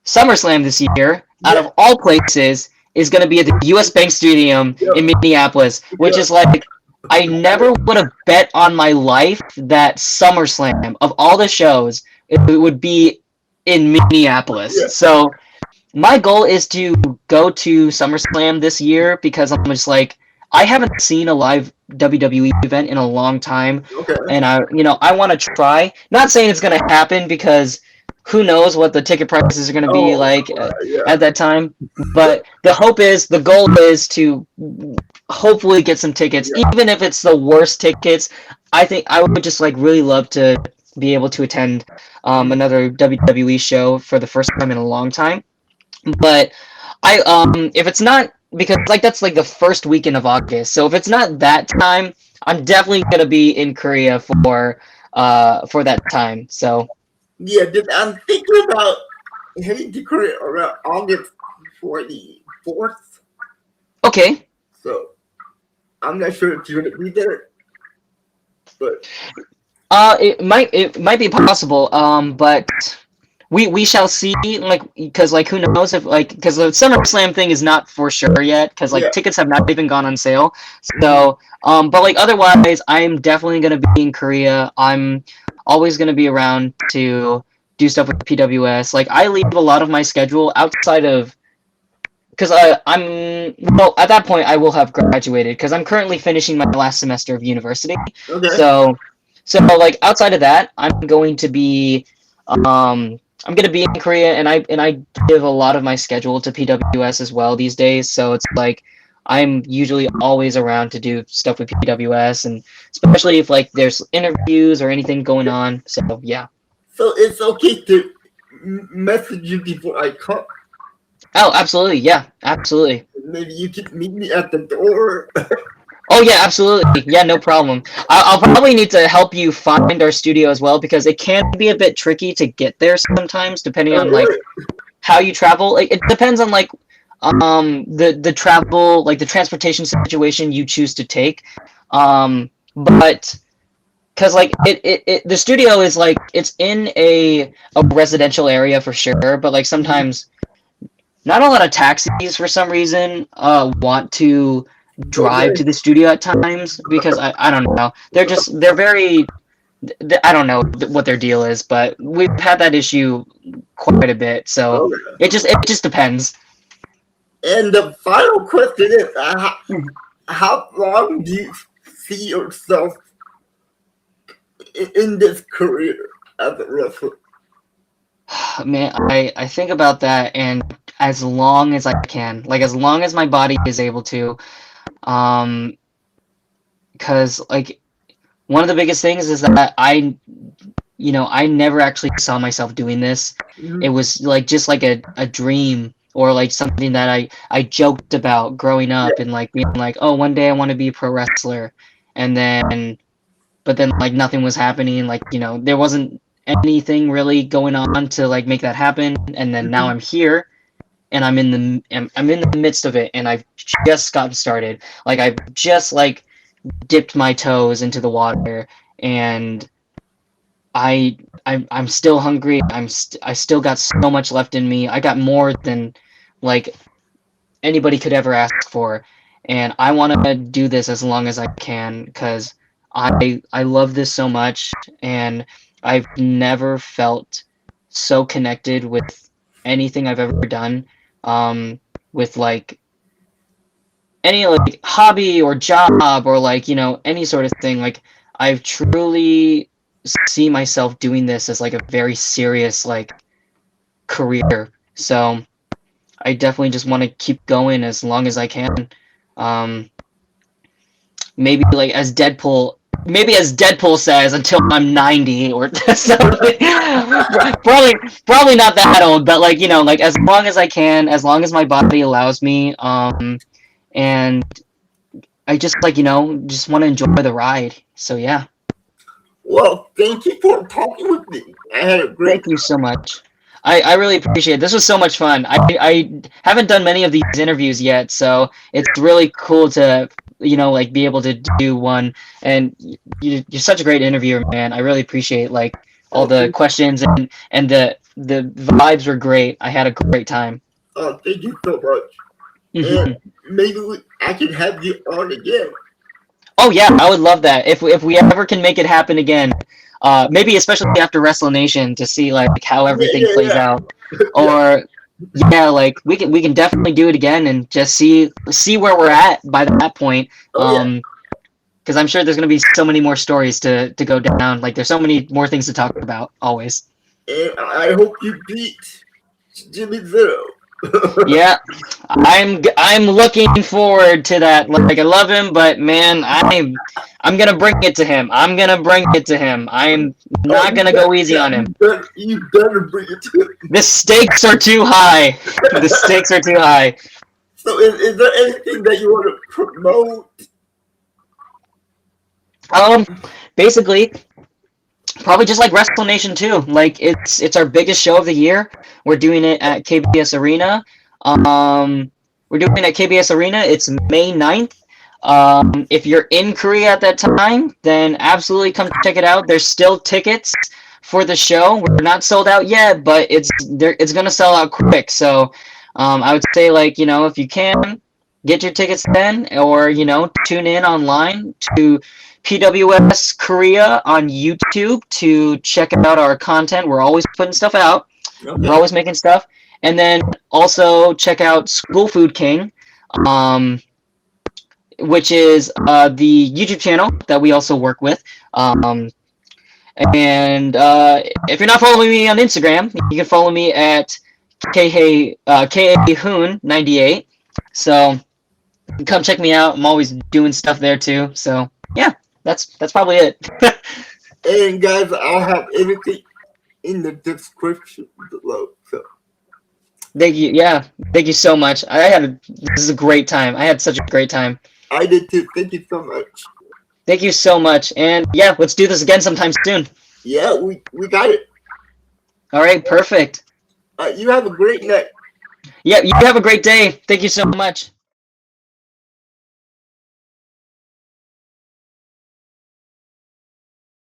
SummerSlam this year, out Yeah. of all places, is going to be at the U.S. Bank Stadium in Minneapolis, which is like I never would have bet on my life that SummerSlam of all the shows it would be in Minneapolis. Yeah. So my goal is to go to SummerSlam this year because I'm just like I haven't seen a live WWE event in a long time, Okay. and I want to try. Not saying it's gonna happen because who knows what the ticket prices are gonna be like Yeah. at that time. But the goal is to hopefully get some tickets, even if it's the worst tickets. I think I would just like really love to be able to attend another WWE show for the first time in a long time. But if it's not because like that's like the first weekend of August, so if it's not that time, I'm definitely gonna be in Korea for that time. So Yeah, I'm thinking about heading to Korea around August 24th. okay. So I'm not sure if you're going to be there, but It might be possible. But we shall see. Like because like who knows if like because the SummerSlam thing is not for sure yet because like yeah. tickets have not even gone on sale. So but like otherwise, I'm definitely gonna be in Korea. I'm always gonna be around to do stuff with PWS. Like I leave a lot of my schedule outside of because I'm well at that point I will have graduated because I'm currently finishing my last semester of university. Okay. So like outside of that, I'm gonna be in Korea, and I give a lot of my schedule to PWS as well these days. So it's like I'm usually always around to do stuff with PWS, and especially if like there's interviews or anything going on. So yeah. So it's okay to message you before I come. Oh, absolutely. Yeah, absolutely. Maybe you could meet me at the door. Oh yeah, absolutely. Yeah, no problem. I'll probably need to help you find our studio as well because it can be a bit tricky to get there sometimes, depending on like how you travel. Like it depends on like the travel like the transportation situation you choose to take. But because like the studio is like it's in a residential area for sure, but like sometimes not a lot of taxis for some reason want to drive to the studio at times because I don't know. They're very I don't know what their deal is, but we've had that issue quite a bit. So it just depends. And the final question is, how long do you see yourself in this career as a wrestler? Man, I think about that, and as long as I can, like as long as my body is able to, because like one of the biggest things is that I never actually saw myself doing this. It was like just like a dream or like something that I joked about growing up and like being like, oh, one day I want to be a pro wrestler, and then but then like nothing was happening. Like there wasn't anything really going on to like make that happen, and then now I'm here. And I'm in the midst of it, and I've just gotten started. Like I've just like dipped my toes into the water, and I'm still hungry. I still got so much left in me. I got more than like anybody could ever ask for, and I want to do this as long as I can because I love this so much, and I've never felt so connected with anything I've ever done, with like any like hobby or job or like any sort of thing. Like I've truly see myself doing this as like a very serious like career. So I definitely just want to keep going as long as I can. Um, maybe like as Deadpool says, until I'm 90 or something. Probably not that old, but like like as long as I can, as long as my body allows me. And I just like just want to enjoy the ride. So yeah. Well, thank you for talking with me. I had a great Thank you so much. I really appreciate it. This was so much fun. I haven't done many of these interviews yet, so it's really cool to like be able to do one. And you're such a great interviewer, man. I really appreciate like all the questions, and the vibes were great. I had a great time. thank you so much. And maybe I can have you on again. Oh yeah, I would love that. If we ever can make it happen again, maybe especially after Wrestle Nation to see like how everything plays out, or yeah, like we can definitely do it again and just see where we're at by that point. Because I'm sure there's gonna be so many more stories to go down. Like there's so many more things to talk about always. And I hope you beat Jimmy Zero. Yeah, I'm looking forward to that. Like I love him, but man, I'm gonna bring it to him. I'm gonna bring it to him. I'm not gonna go easy on him. You better bring it to him. The stakes are too high. The stakes are too high. So is there anything that you want to promote? Basically, probably just like Wrestle Nation 2. Like it's our biggest show of the year. We're doing it at KBS Arena. We're doing it at KBS Arena. It's May 9th. If you're in Korea at that time, then absolutely come check it out. There's still tickets for the show. We're not sold out yet, but it's gonna sell out quick. So I would say like if you can get your tickets then, or tune in online to PWS Korea on YouTube to check out our content. We're always putting stuff out. Okay. We're always making stuff. And then also check out School Food King, which is the YouTube channel that we also work with. And if you're not following me on Instagram, you can follow me at KAHoon98. So come check me out. I'm always doing stuff there too. So yeah. That's probably it. And guys, I'll have everything in the description below. So thank you. Yeah, thank you so much. This is a great time. I had such a great time. I did too. Thank you so much. Thank you so much. And yeah, let's do this again sometime soon. Yeah, we got it. All right, perfect. You have a great night. Yeah, you have a great day. Thank you so much.